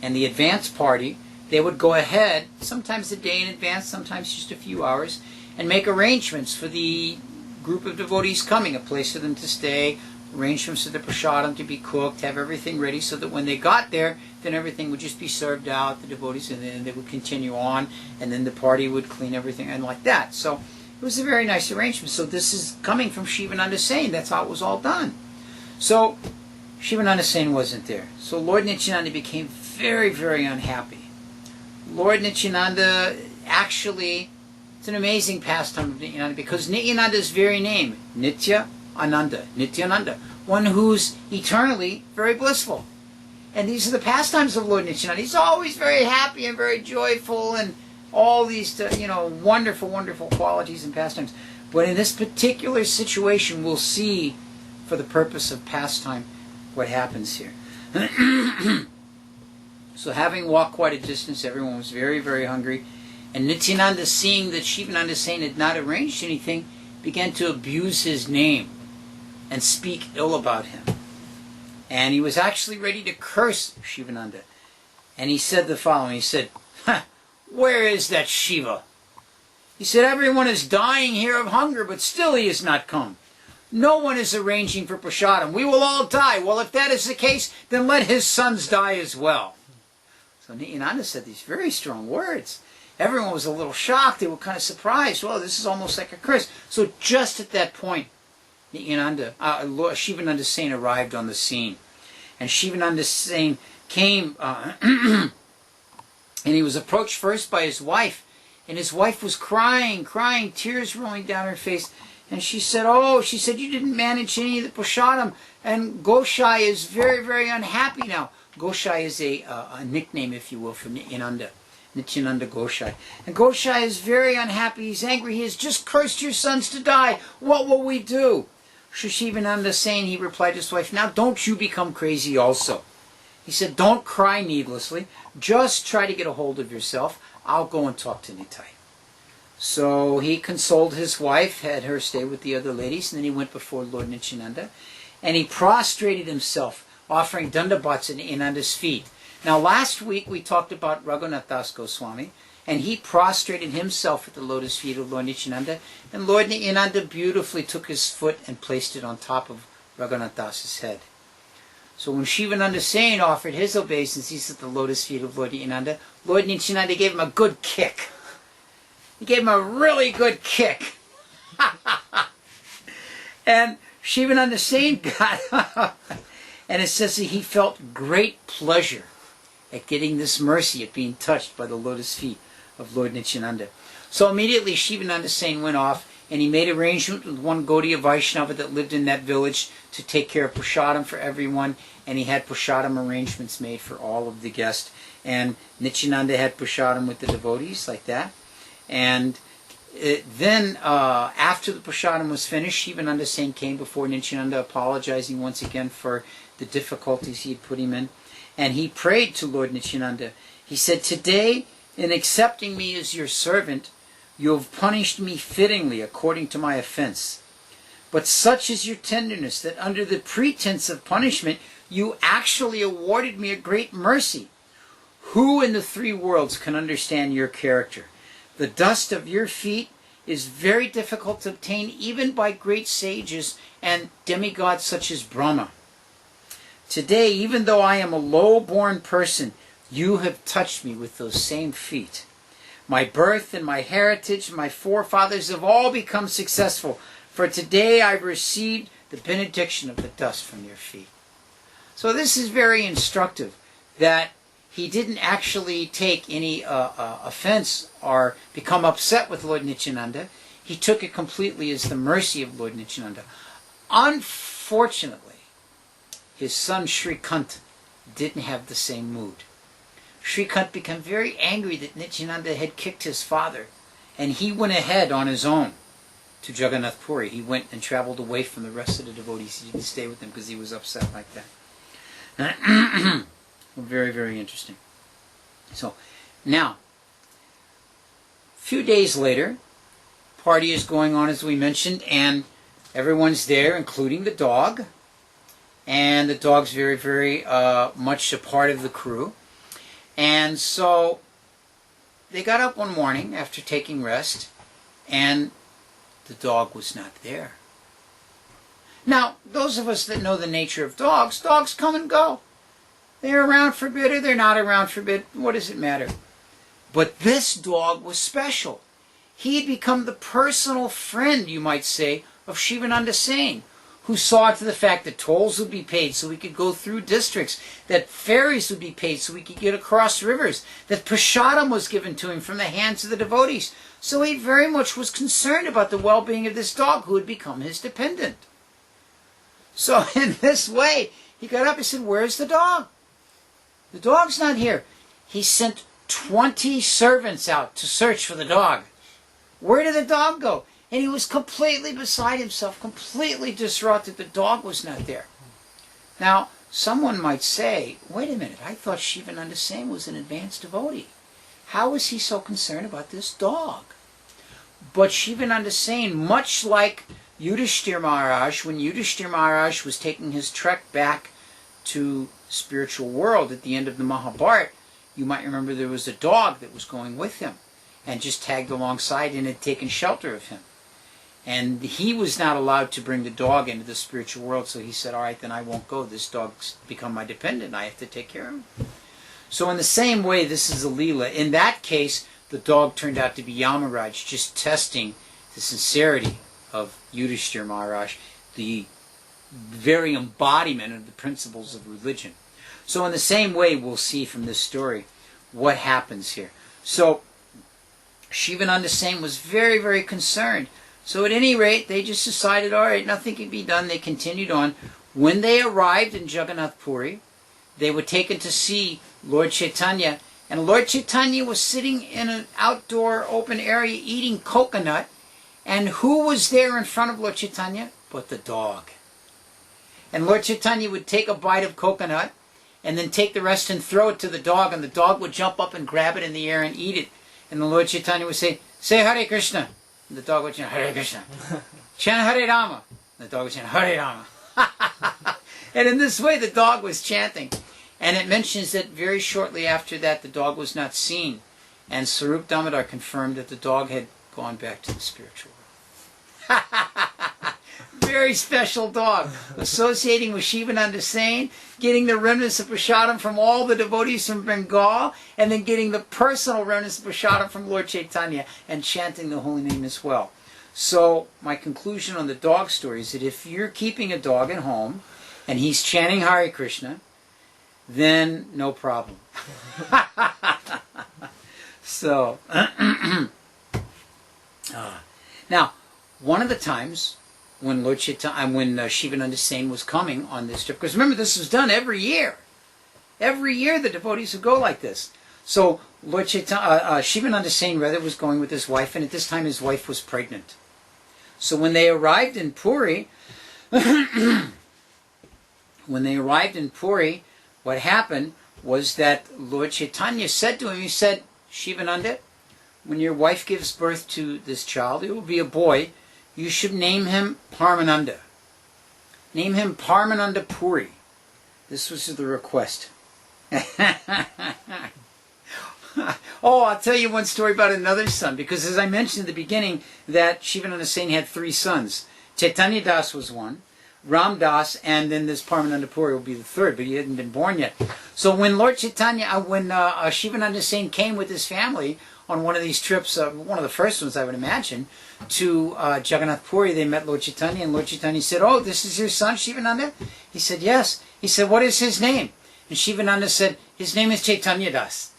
And the advance party, they would go ahead, sometimes a day in advance, sometimes just a few hours, and make arrangements for the group of devotees coming, a place for them to stay, arrangements for the prasadam to be cooked, have everything ready so that when they got there, then everything would just be served out, the devotees, and then they would continue on, and then the party would clean everything, and like that. So it was a very nice arrangement. So this is coming from Shivananda Sena. That's how it was all done. So Shivananda Sena wasn't there. So Lord Nityananda became very, very unhappy. Lord Nityananda actually, it's an amazing pastime of Nityananda, because Nityananda's very name, Nitya Ananda, Nityananda, one who's eternally very blissful. And these are the pastimes of Lord Nityananda. He's always very happy and very joyful, and all these, wonderful, wonderful qualities and pastimes. But in this particular situation, we'll see, for the purpose of pastime, what happens here. So having walked quite a distance, everyone was very, very hungry. And Nityananda, seeing that Shivananda Sena had not arranged anything, began to abuse his name and speak ill about him. And he was actually ready to curse Shivananda. And he said the following. He said, "Where is that Shiva?" He said, "Everyone is dying here of hunger, but still he has not come. No one is arranging for prasadam. We will all die. Well, if that is the case, then let his sons die as well." So Nityananda said these very strong words. Everyone was a little shocked. They were kind of surprised. Well, this is almost like a curse. So just at that point, Shivananda Sena arrived on the scene. And Shivananda Sena came, and he was approached first by his wife. And his wife was crying, tears rolling down her face. And she said, you didn't manage any of the prasadam. And Goshai is very, very unhappy now. Goshai is a nickname, if you will, for Nityananda. Nityananda Goshai. And Goshai is very unhappy. He's angry. He has just cursed your sons to die. What will we do? Shivananda Sena, he replied to his wife, "Now don't you become crazy also." He said, "Don't cry needlessly. Just try to get a hold of yourself. I'll go and talk to Nitai." So he consoled his wife, had her stay with the other ladies, and then he went before Lord Nityananda, and he prostrated himself, offering dandabats at Nityananda's feet. Now last week we talked about Raghunath Das Goswami, and he prostrated himself at the lotus feet of Lord Nityananda, and Lord Nityananda beautifully took his foot and placed it on top of Raghunath Das's head. So when Shivananda Sena offered his obeisances at the lotus feet of Lord Nityananda gave him a good kick. He gave him a really good kick. And Shivananda Sena got up, and it says that he felt great pleasure at getting this mercy, at being touched by the lotus feet of Lord Nityananda. So immediately Shivananda Sena went off, and he made arrangement with one Gaudiya Vaishnava that lived in that village to take care of prasadam for everyone, and he had prasadam arrangements made for all of the guests. And Nityananda had prasadam with the devotees, like that. And then after the prasadam was finished, Shivananda Sena came before Nityananda, apologizing once again for the difficulties he had put him in. And he prayed to Lord Nityananda. He said, "Today, in accepting me as your servant, you have punished me fittingly according to my offense. But such is your tenderness that under the pretense of punishment, you actually awarded me a great mercy. Who in the three worlds can understand your character? The dust of your feet is very difficult to obtain even by great sages and demigods such as Brahma. Today, even though I am a low-born person, you have touched me with those same feet. My birth and my heritage, my forefathers have all become successful, for today I've received the benediction of the dust from your feet." So this is very instructive, that he didn't actually take any offense or become upset with Lord Nityananda. He took it completely as the mercy of Lord Nityananda. Unfortunately, his son Shrikant didn't have the same mood. Shrikant became very angry that Nityananda had kicked his father, and he went ahead on his own to Jagannath Puri. He went and traveled away from the rest of the devotees. He didn't stay with them because he was upset like that. Very, very interesting. So, now, a few days later, party is going on as we mentioned, and everyone's there, including the dog. And the dog's very, very much a part of the crew. And so they got up one morning after taking rest, and the dog was not there. Now, those of us that know the nature of dogs, dogs come and go. They're around for a bit or they're not around for a bit. What does it matter? But this dog was special. He had become the personal friend, you might say, of Shivananda Sena, who saw to the fact that tolls would be paid so we could go through districts, that ferries would be paid so we could get across rivers, that prasadam was given to him from the hands of the devotees. So he very much was concerned about the well-being of this dog who had become his dependent. So in this way, he got up and said, "Where's the dog? The dog's not here." He sent 20 servants out to search for the dog. Where did the dog go? And he was completely beside himself, completely distraught that the dog was not there. Now, someone might say, wait a minute, I thought Shivananda Sena was an advanced devotee. How was he so concerned about this dog? But Shivananda Sena, much like Yudhishthira Maharaj, when Yudhishthira Maharaj was taking his trek back to spiritual world at the end of the Mahabharata, you might remember there was a dog that was going with him and just tagged alongside and had taken shelter of him. And he was not allowed to bring the dog into the spiritual world, so he said, all right, then I won't go. This dog's become my dependent. I have to take care of him. So in the same way, this is a Leela. In that case, the dog turned out to be Yamaraj, just testing the sincerity of Yudhishthira Maharaj, the very embodiment of the principles of religion. So in the same way, we'll see from this story what happens here. So Shivananda Sena was very, very concerned. So at any rate, they just decided, all right, nothing can be done. They continued on. When they arrived in Jagannath Puri, they were taken to see Lord Chaitanya. And Lord Chaitanya was sitting in an outdoor open area eating coconut. And who was there in front of Lord Chaitanya? But the dog. And Lord Chaitanya would take a bite of coconut and then take the rest and throw it to the dog. And the dog would jump up and grab it in the air and eat it. And the Lord Chaitanya would say Hare Krishna. And the dog would chant, Hare Krishna. Chant Hare Rama. And the dog would chant, Hare Rama. And in this way, the dog was chanting. And it mentions that very shortly after that, the dog was not seen. And Sarup Damodar confirmed that the dog had gone back to the spiritual world. Very special dog, associating with Shivananda Sena, getting the remnants of prasadam from all the devotees from Bengal, and then getting the personal remnants of prasadam from Lord Chaitanya, and chanting the holy name as well. So my conclusion on the dog story is that if you're keeping a dog at home, and he's chanting Hare Krishna, then no problem. So, now, one of the times when Lord Chaitanya, when Shivananda Sena was coming on this trip, because remember this was done every year. Every year the devotees would go like this. So Lord Chaitanya, Shivananda Sena rather was going with his wife, and at this time his wife was pregnant. So when they arrived in Puri, what happened was that Lord Chaitanya said to him, he said, Shivananda, when your wife gives birth to this child, it will be a boy, you should name him Parmananda. Name him Parmananda Puri. This was the request. Oh, I'll tell you one story about another son, because as I mentioned at the beginning, that Shivananda Sena had 3 sons. Chaitanya Das was one, Ram Das, and then this Parmananda Puri will be the 3rd, but he hadn't been born yet. So when Lord Chaitanya, Shivananda Sena came with his family on one of these trips, one of the first ones I would imagine, to Jagannath Puri, they met Lord Chaitanya, and Lord Chaitanya said, oh, this is your son, Shivananda? He said, yes. He said, what is his name? And Shivananda said, his name is Chaitanya Das.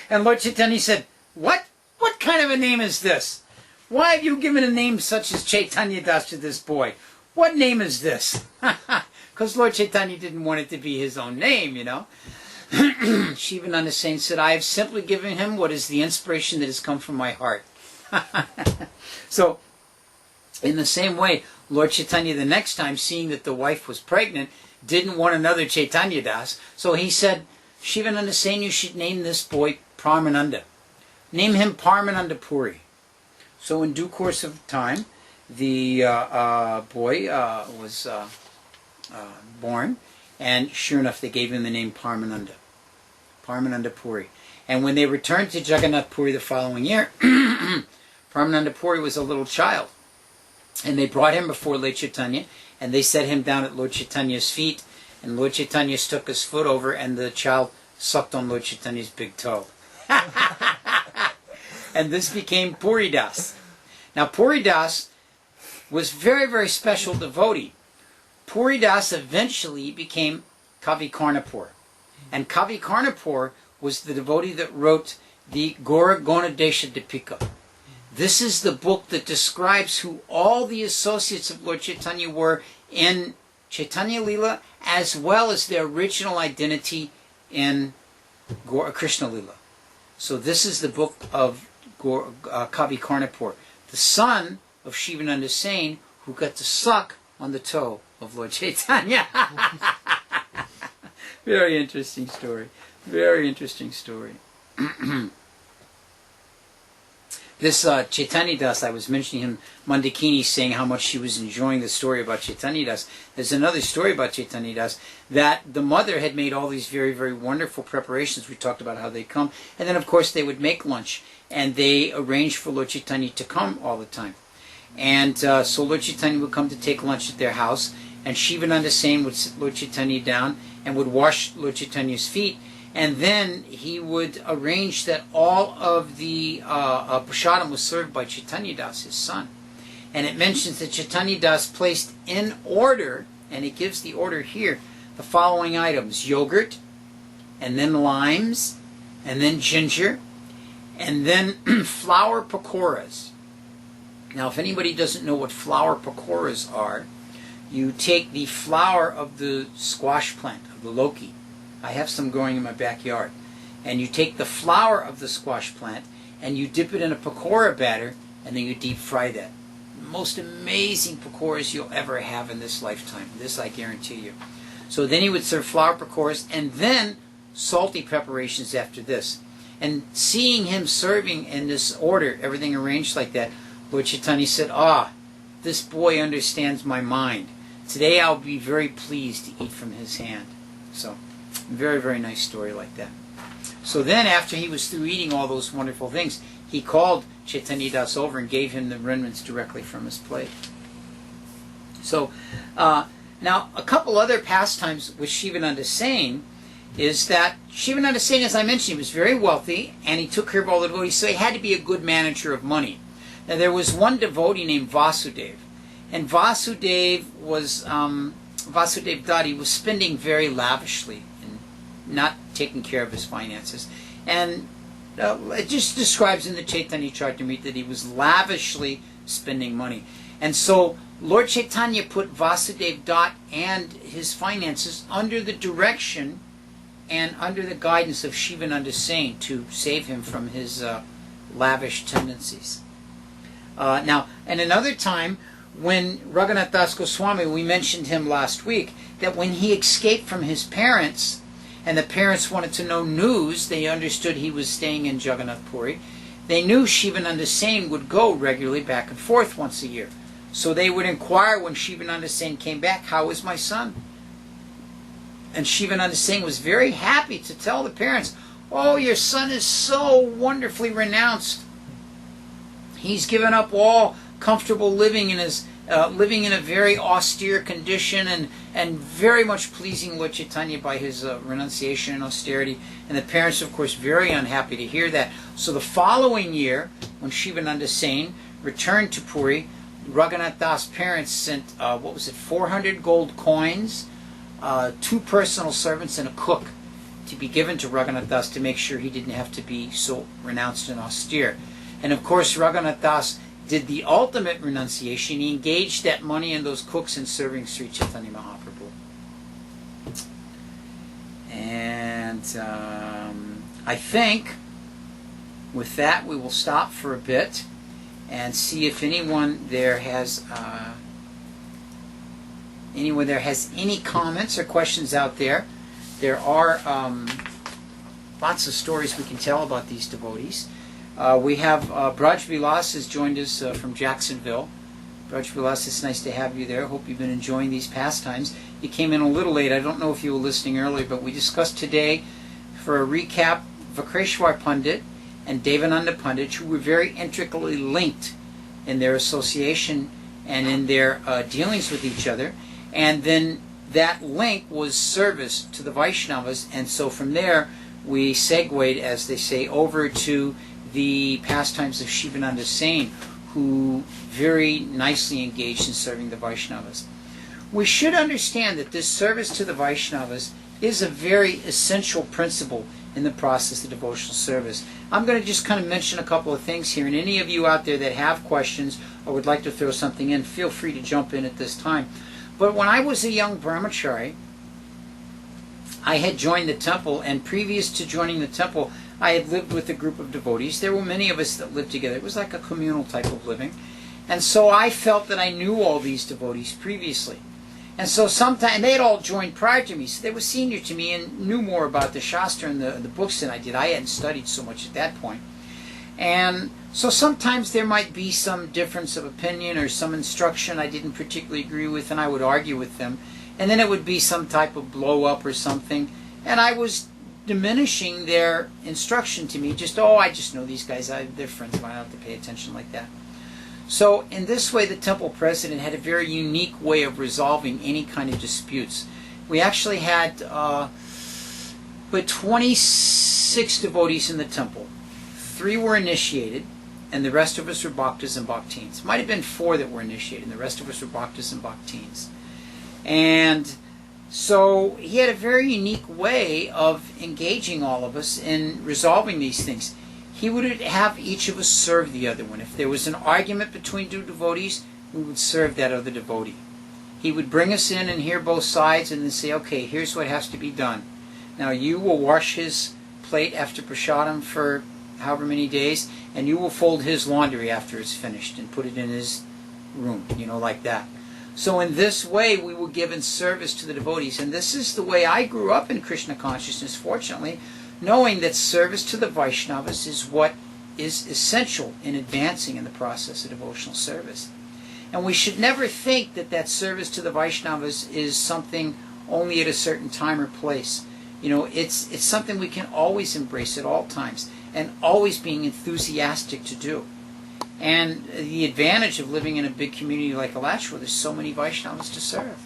And Lord Chaitanya said, what? What kind of a name is this? Why have you given a name such as Chaitanya Das to this boy? What name is this? Because Lord Chaitanya didn't want it to be his own name, you know. Shivananda Sena said, I have simply given him what is the inspiration that has come from my heart. So, in the same way, Lord Chaitanya the next time, seeing that the wife was pregnant, didn't want another Chaitanya Das, so he said, Shivananda Sena, you should name this boy Parmananda. Name him Parmananda Puri. So in due course of time, the boy was born, and sure enough, they gave him the name Parmananda. Parmananda Puri. And when they returned to Jagannath Puri the following year, Parmananda Puri was a little child. And they brought him before Lord Chaitanya, and they set him down at Lord Chaitanya's feet, and Lord Chaitanya stuck his foot over, and the child sucked on Lord Chaitanya's big toe. And this became Puri Das. Now Puri Das was very, very special devotee. Puri Das eventually became Kavi Karnapur. And Kavi Karnapur was the devotee that wrote the Gaura Gonadesha Dipika. This is the book that describes who all the associates of Lord Chaitanya were in Chaitanya Lila, as well as their original identity in Krishna Lila. So this is the book of Kavi Karnapur, the son of Shivananda Sena, who got to suck on the toe of Lord Chaitanya. Very interesting story. Very interesting story. This Chaitanya Das, I was mentioning him, Mandakini, saying how much she was enjoying the story about Chaitanya Das. There's another story about Chaitanya Das, that the mother had made all these very, very wonderful preparations. We talked about how they come. And then, of course, they would make lunch. And they arranged for Lord Chaitanya to come all the time. And so Lord Chaitanya would come to take lunch at their house. And Shivananda Sena would sit Lord Chaitanya down and would wash Lord Chaitanya's feet. And then he would arrange that all of the prasadam was served by Chaitanya Das, his son. And it mentions that Chaitanya Das placed in order, and it gives the order here, the following items: yogurt, and then limes, and then ginger, and then flour pakoras. Now, if anybody doesn't know what flour pakoras are, you take the flower of the squash plant, of the loki. I have some growing in my backyard. And you take the flower of the squash plant and you dip it in a pakora batter, and then you deep fry that. Most amazing pakoras you'll ever have in this lifetime. This I guarantee you. So then he would serve flour pakoras and then salty preparations after this. And seeing him serving in this order, everything arranged like that, Lord Chaitanya said, this boy understands my mind. Today I'll be very pleased to eat from his hand. So, very, very nice story like that. So then, after he was through eating all those wonderful things, he called Chaitanya Das over and gave him the remnants directly from his plate. So, now, a couple other pastimes with Shivananda Sena is that Shivananda Sena, as I mentioned, he was very wealthy, and he took care of all the devotees, so he had to be a good manager of money. Now, there was one devotee named Vasudev, and Vasudev Dutt, he was spending very lavishly and not taking care of his finances. And it just describes in the Chaitanya Charitamrita that he was lavishly spending money. And so Lord Chaitanya put Vasudev Dutt and his finances under the direction and under the guidance of Shivananda Sena to save him from his lavish tendencies. Now, and another time, when Raghunath Das Goswami, we mentioned him last week, that when he escaped from his parents, and the parents wanted to know news, they understood he was staying in Jagannath Puri, they knew Shivananda Sena would go regularly back and forth once a year. So they would inquire when Shivananda Sena came back, how is my son? And Shivananda Sena was very happy to tell the parents, oh, your son is so wonderfully renounced. He's given up all comfortable living in his living in a very austere condition and very much pleasing Lord Chaitanya by his renunciation and austerity. And the parents, of course, very unhappy to hear that. So the following year, when Shivananda Sena returned to Puri, Raghunath Das' parents sent 400 gold coins, 2 personal servants, and a cook to be given to Raghunath Das to make sure he didn't have to be so renounced and austere. And of course, Raghunath Das did the ultimate renunciation. He engaged that money and those cooks in serving Sri Chaitanya Mahaprabhu. And I think with that we will stop for a bit and see if anyone there has any comments or questions out there. There are lots of stories we can tell about these devotees. We have Braj Vilas has joined us from Jacksonville. Braj Vilas, it's nice to have you there. Hope you've been enjoying these pastimes. You came in a little late. I don't know if you were listening earlier, but we discussed today, for a recap, Vakreshvara Pandit and Devananda Pandit, who were very intricately linked in their association and in their dealings with each other. And then that link was service to the Vaishnavas, and so from there we segued, as they say, over to the pastimes of Shivananda Sena, who very nicely engaged in serving the Vaishnavas. We should understand that this service to the Vaishnavas is a very essential principle in the process of devotional service. I'm going to just kind of mention a couple of things here, and any of you out there that have questions or would like to throw something in, feel free to jump in at this time. But when I was a young brahmachari, I had joined the temple, and previous to joining the temple, I had lived with a group of devotees. There were many of us that lived together. It was like a communal type of living. And so I felt that I knew all these devotees previously. And so sometimes, they had all joined prior to me, so they were senior to me and knew more about the Shastra and the books than I did. I hadn't studied so much at that point. And so sometimes there might be some difference of opinion or some instruction I didn't particularly agree with, and I would argue with them. And then it would be some type of blow-up or something. And I was diminishing their instruction to me. Just, oh, I just know these guys. They're friends of mine. I don't have to pay attention like that. So in this way, the temple president had a very unique way of resolving any kind of disputes. We actually had 26 devotees in the temple. 3 were initiated, and the rest of us were bhaktas and bhaktins. Might have been 4 that were initiated, and the rest of us were bhaktas and bhaktins. And so he had a very unique way of engaging all of us in resolving these things. He would have each of us serve the other one. If there was an argument between 2 devotees, we would serve that other devotee. He would bring us in and hear both sides and then say, okay, here's what has to be done. Now you will wash his plate after prasadam for however many days, and you will fold his laundry after it's finished and put it in his room, like that. So in this way, we were given service to the devotees. And this is the way I grew up in Krishna consciousness, fortunately, knowing that service to the Vaishnavas is what is essential in advancing in the process of devotional service. And we should never think that that service to the Vaishnavas is something only at a certain time or place. It's something we can always embrace at all times, and always being enthusiastic to do. And the advantage of living in a big community like Alachua, there's so many Vaishnavas to serve.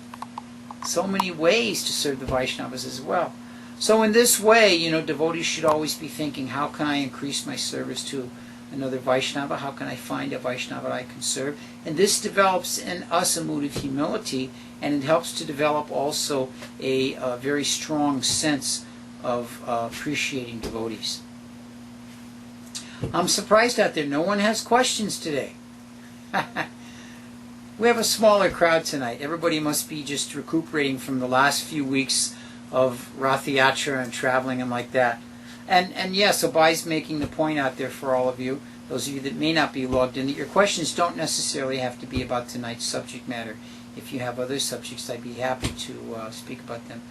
So many ways to serve the Vaishnavas as well. So in this way, devotees should always be thinking, how can I increase my service to another Vaishnava? How can I find a Vaishnava I can serve? And this develops in us a mood of humility, and it helps to develop also a very strong sense of appreciating devotees. I'm surprised out there. No one has questions today. We have a smaller crowd tonight. Everybody must be just recuperating from the last few weeks of Rath Yatra and traveling and like that. And yes, Abai's making the point out there for all of you, those of you that may not be logged in, that your questions don't necessarily have to be about tonight's subject matter. If you have other subjects, I'd be happy to speak about them.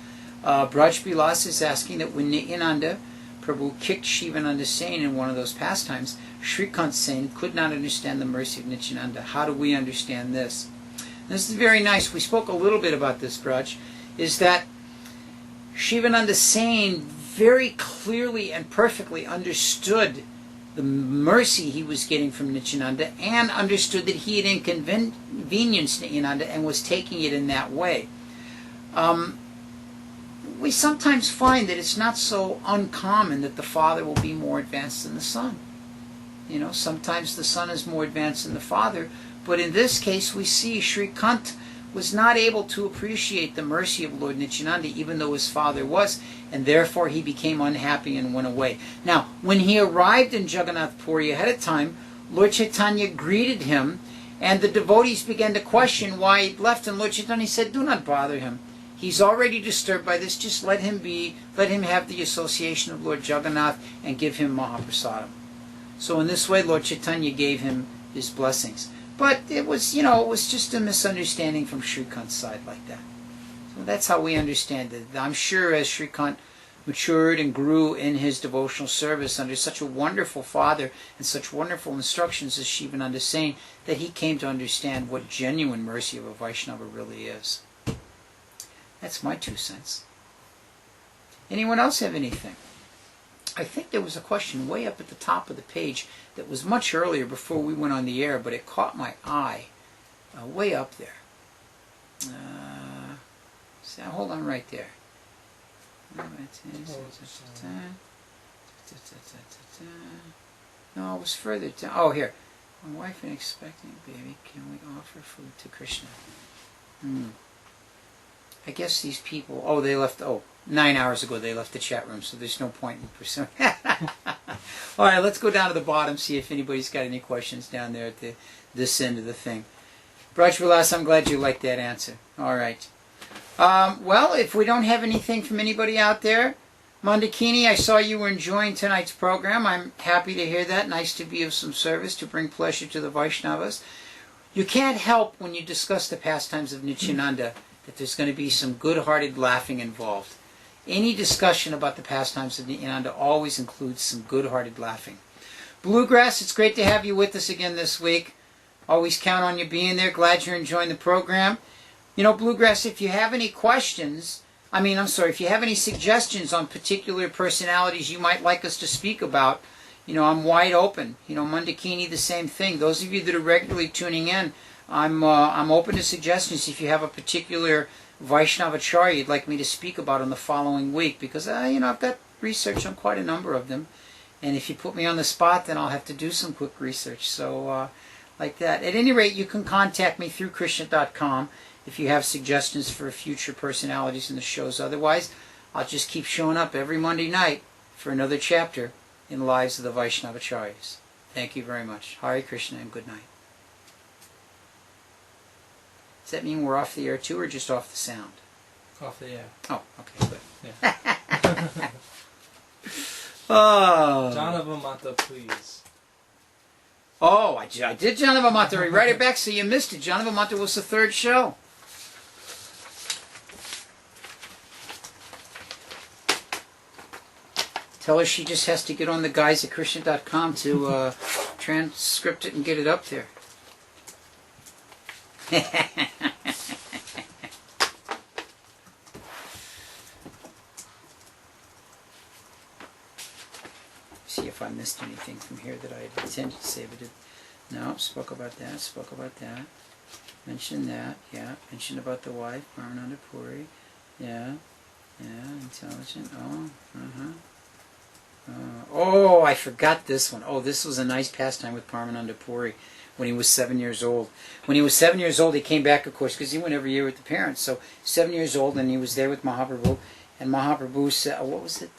Braj Bilas is asking that when Nityananda Prabhu kicked Shivananda Sena in one of those pastimes, Shrikant Sena could not understand the mercy of Nityananda. How do we understand this? And this is very nice. We spoke a little bit about this, Braj, is that Shivananda Sena very clearly and perfectly understood the mercy he was getting from Nityananda, and understood that he had inconvenienced Nityananda and was taking it in that way. We sometimes find that it's not so uncommon that the father will be more advanced than the son. Sometimes the son is more advanced than the father, but in this case we see Shrikant was not able to appreciate the mercy of Lord Nityananda, even though his father was, and therefore he became unhappy and went away. Now, when he arrived in Jagannath Puri ahead of time, Lord Chaitanya greeted him, and the devotees began to question why he'd left, and Lord Chaitanya said, do not bother him. He's already disturbed by this. Just let him be. Let him have the association of Lord Jagannath and give him Mahaprasadam. So in this way, Lord Chaitanya gave him his blessings. But it was, it was just a misunderstanding from Shrikant's side like that. So that's how we understand it. I'm sure as Shrikant matured and grew in his devotional service under such a wonderful father and such wonderful instructions as Shivananda Sena, that he came to understand what genuine mercy of a Vaishnava really is. That's my 2 cents. Anyone else have anything? I think there was a question way up at the top of the page that was much earlier before we went on the air, but it caught my eye. way up there. So hold on right there. No, it was further down. Oh, here. My wife and expecting baby, can we offer food to Krishna? I guess these people, oh, they left, 9 hours ago they left the chat room, so there's no point in pursuing. All right, let's go down to the bottom, see if anybody's got any questions down there at this end of the thing. Braj Vilas, I'm glad you liked that answer. All right. Well, if we don't have anything from anybody out there, Mandakini, I saw you were enjoying tonight's program. I'm happy to hear that. Nice to be of some service, to bring pleasure to the Vaishnavas. You can't help when you discuss the pastimes of Nityananda that there's going to be some good-hearted laughing involved. Any discussion about the pastimes of Nityananda always includes some good-hearted laughing. Bluegrass, it's great to have you with us again this week. Always count on you being there. Glad you're enjoying the program. You know, Bluegrass, if you have any questions, if you have any suggestions on particular personalities you might like us to speak about, I'm wide open. Mandakini, the same thing. Those of you that are regularly tuning in, I'm open to suggestions if you have a particular Vaishnavacharya you'd like me to speak about in the following week, because I've got research on quite a number of them, and if you put me on the spot, then I'll have to do some quick research. So like that. At any rate, you can contact me through Krishna.com if you have suggestions for future personalities in the shows. Otherwise, I'll just keep showing up every Monday night for another chapter in Lives of the Vaishnavacharyas. Thank you very much. Hare Krishna and good night. Does that mean we're off the air too, or just off the sound? Off the air. Oh, okay, good. Yeah. Oh. Janava Mata, please. Oh, I did Janava Mata. Write it back so you missed it. Janava Mata was the third show. Tell her she just has to get on the guys at Krishna.com to transcript it and get it up there. See if I missed anything from here that I had intended to say, but no, spoke about that, mentioned that, yeah, mentioned about the wife, Paramananda Puri, yeah, intelligent, oh, I forgot this one. Oh, this was a nice pastime with Paramananda Puri when he was 7 years old. When he was 7 years old, he came back, of course, because he went every year with the parents. So 7 years old, and he was there with Mahaprabhu. And Mahaprabhu said, what was it?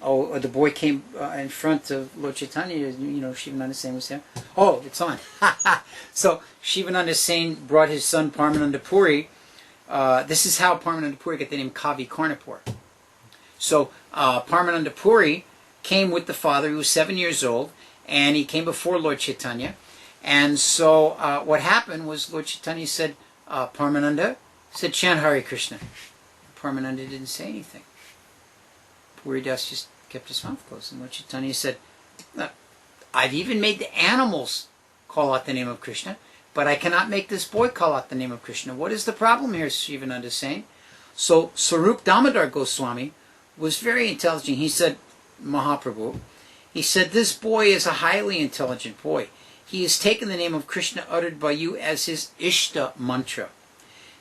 The boy came in front of Lord Chaitanya. Shivananda Sena was there. Oh, it's on. So Shivananda Sena brought his son Paramananda Puri. This is how Paramananda Puri got the name Kavi Karnapur. So Paramananda Puri came with the father. He was 7 years old, and he came before Lord Chaitanya. And so what happened was Lord Chaitanya said, Paramananda said, chant Hare Krishna. Paramananda didn't say anything. Puri Das just kept his mouth closed. And Lord Chaitanya said, I've even made the animals call out the name of Krishna, but I cannot make this boy call out the name of Krishna. What is the problem here, Shivananda is saying? So Sarup Damodar Goswami was very intelligent. He said, Mahaprabhu, he said, this boy is a highly intelligent boy. He has taken the name of Krishna uttered by you as his Ishta mantra.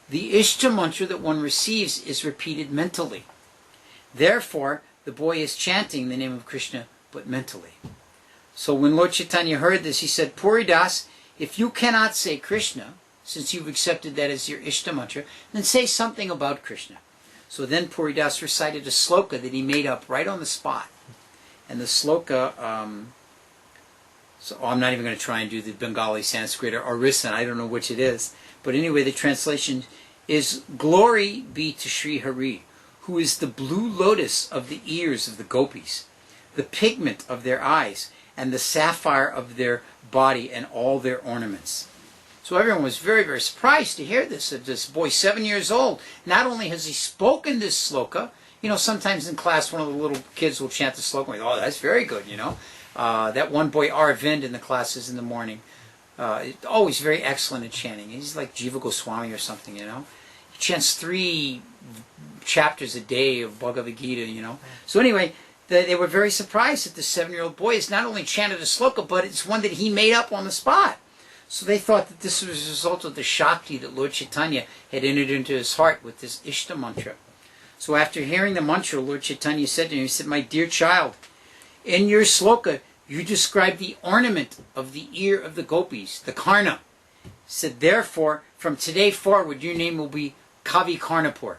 The Ishta mantra that one receives is repeated mentally. Therefore, the boy is chanting the name of Krishna, but mentally. So when Lord Chaitanya heard this, he said, Puri Das, if you cannot say Krishna, since you've accepted that as your Ishta mantra, then say something about Krishna. So then Puri Das recited a sloka that he made up right on the spot. And the sloka, I'm not even going to try and do the Bengali, Sanskrit, or Orissa, I don't know which it is. But anyway, the translation is, Glory be to Sri Hari, who is the blue lotus of the ears of the gopis, the pigment of their eyes, and the sapphire of their body and all their ornaments. So everyone was very, very surprised to hear this, that this boy, 7 years old, not only has he spoken this sloka, sometimes in class one of the little kids will chant the sloka, oh, that's very good, that one boy, Arvind, in the classes in the morning, always very excellent at chanting. He's like Jiva Goswami or something, He chants 3 chapters a day of Bhagavad Gita, So anyway, they were very surprised that the 7-year-old boy has not only chanted a sloka, but it's one that he made up on the spot. So they thought that this was a result of the Shakti that Lord Chaitanya had entered into his heart with this Ishta mantra. So after hearing the mantra, Lord Chaitanya said to him, he said, "My dear child, in your sloka, you describe the ornament of the ear of the gopis, the karna." He said, "Therefore, from today forward, your name will be Kavi Karnapur."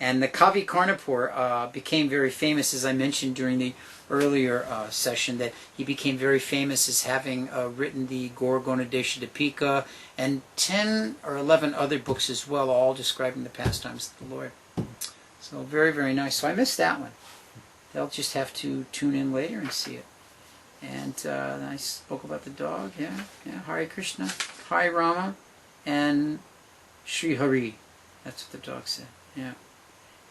And the Kavi Karnapur became very famous, as I mentioned during the earlier session, that he became very famous as having written the Gaur Gonadesha Dipika and 10 or 11 other books as well, all describing the pastimes of the Lord. So very, very nice. So I missed that one. They'll just have to tune in later and see it. And I spoke about the dog, yeah. Hare Krishna, Hare Rama, and Sri Hari. That's what the dog said, yeah.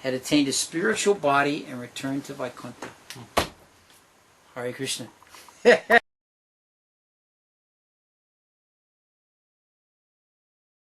Had attained a spiritual body and returned to Vaikuntha. Hare Krishna.